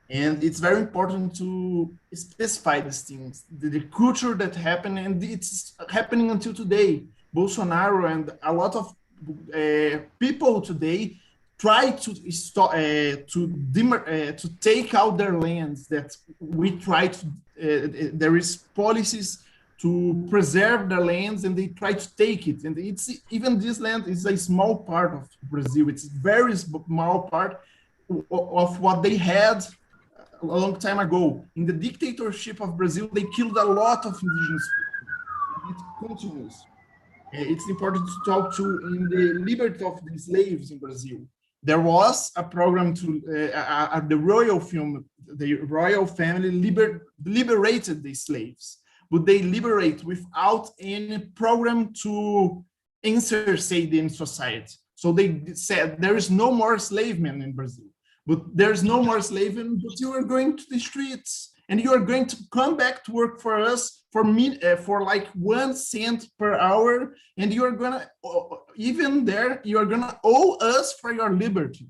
And it's very important to specify these things, the culture that happened, and it's happening until today. Bolsonaro and a lot of people today try to stop to take out their lands. That we try to there is policies to preserve the lands, and they try to take it. And it's even this land is a small part of Brazil. It's a very small part of what they had a long time ago. In the dictatorship of Brazil, they killed a lot of indigenous people. And it continues. It's important to talk to in the liberty of the slaves in Brazil. There was a program to the royal family liberated the slaves, but they liberate without any program to insert them in society. So they said there is no more slavemen in Brazil, but there's no more slavemen, but you are going to the streets and you are going to come back to work for us for like 1 cent per hour, and you are gonna even there you are gonna owe us for your liberty.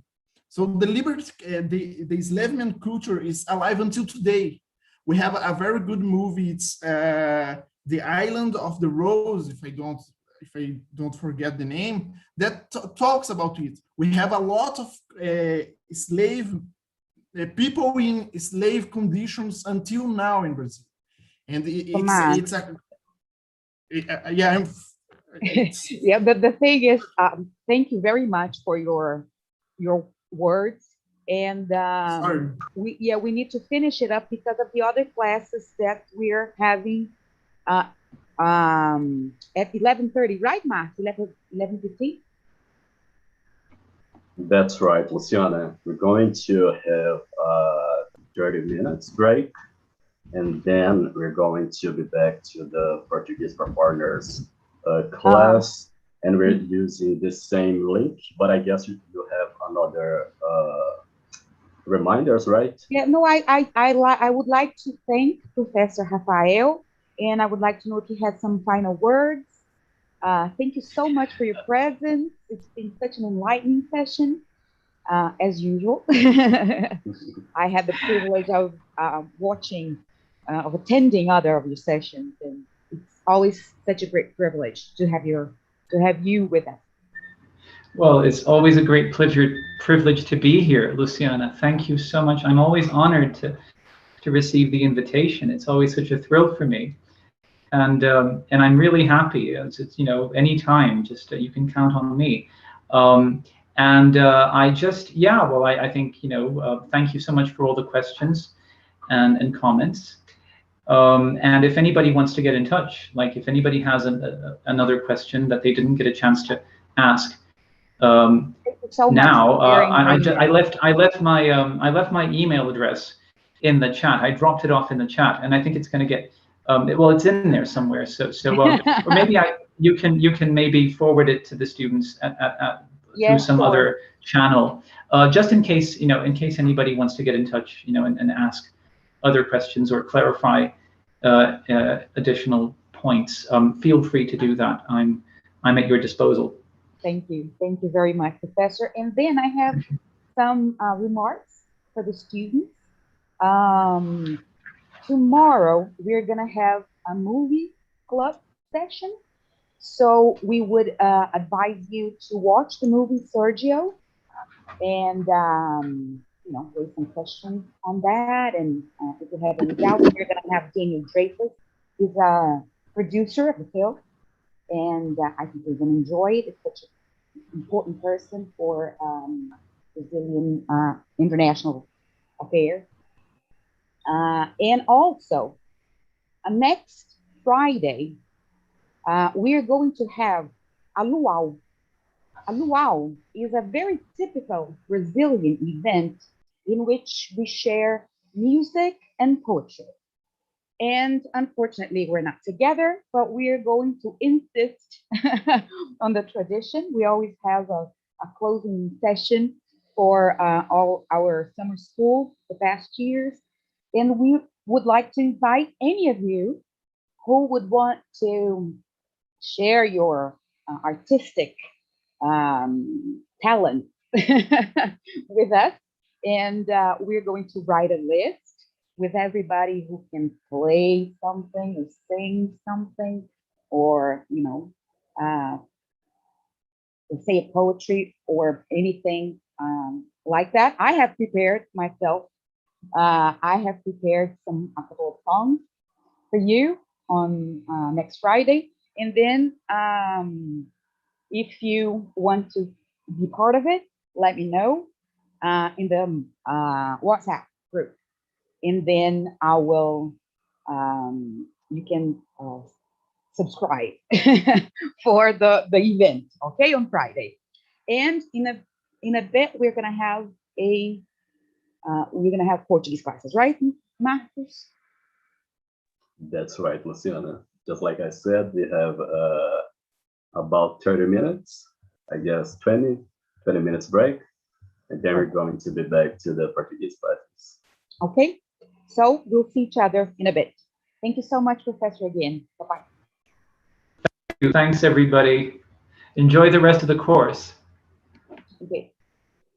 So the liberty, the enslavement culture is alive until today. We have a very good movie. It's The Island of the Rose, if I don't forget the name, that talks about it. We have a lot of slave people in slave conditions until now in Brazil. And it's yeah.
Yeah, but the thing is, thank you very much for your words. And we need to finish it up because of the other classes that we're having at 11:30, right, Mark? 11:15?
That's right, Luciana. We're going to have a 30 minutes break, and then we're going to be back to the Portuguese for Partners class, and we're using the same link, but I guess you have another reminders, right?
Yeah, no, I would like to thank Professor Rafael, and I would like to know if he has some final words. Thank you so much for your presence. It's been such an enlightening session, as usual. I had the privilege of of attending other of your sessions, and it's always such a great privilege to have you with us.
Well, it's always a great privilege to be here, Luciana. Thank you so much. I'm always honored to receive the invitation. It's always such a thrill for me, and I'm really happy. It's you know, anytime, just you can count on me. I just, yeah, well, I think, you know, thank you so much for all the questions and comments. And if anybody wants to get in touch, like if anybody has another question that they didn't get a chance to ask,
so
now
I
left my email address in the chat. I dropped it off in the chat, and I think it's going to get well, it's in there somewhere. So or maybe you can maybe forward it to the students through some other channel, just in case, you know, in case anybody wants to get in touch, you know, and ask other questions or clarify additional points. Feel free to do that. I'm at your disposal.
Thank you very much, Professor. And then I have some remarks for the students. Tomorrow we're gonna have a movie club session, so we would advise you to watch the movie Sergio, and you know, raise some questions on that. And if you have any doubts, we're gonna have Daniel Dreyfus. He's a producer of the film, and I think you're gonna enjoy it. It's such an important person for Brazilian international affairs. And also, next Friday, we are going to have a luau. A luau is a very typical Brazilian event in which we share music and poetry. And unfortunately, we're not together, but we are going to insist on the tradition. We always have a closing session for all our summer school the past years. And we would like to invite any of you who would want to share your artistic talent with us. And we're going to write a list with everybody who can play something or sing something, or, you know, say a poetry or anything like that. I have prepared myself. I have prepared a couple of songs for you on next Friday. And then if you want to be part of it, let me know in the WhatsApp group. And then I will, you can subscribe for the event, okay, on Friday. And in a bit, we're gonna have Portuguese classes, right, Marcos?
That's right, Luciana. Just like I said, we have about 30 minutes, I guess 20 minutes break, and then we're going to be back to the Portuguese classes.
Okay, so we'll see each other in a bit. Thank you so much, Professor, again. Bye-bye.
Thanks, everybody. Enjoy the rest of the course.
Okay.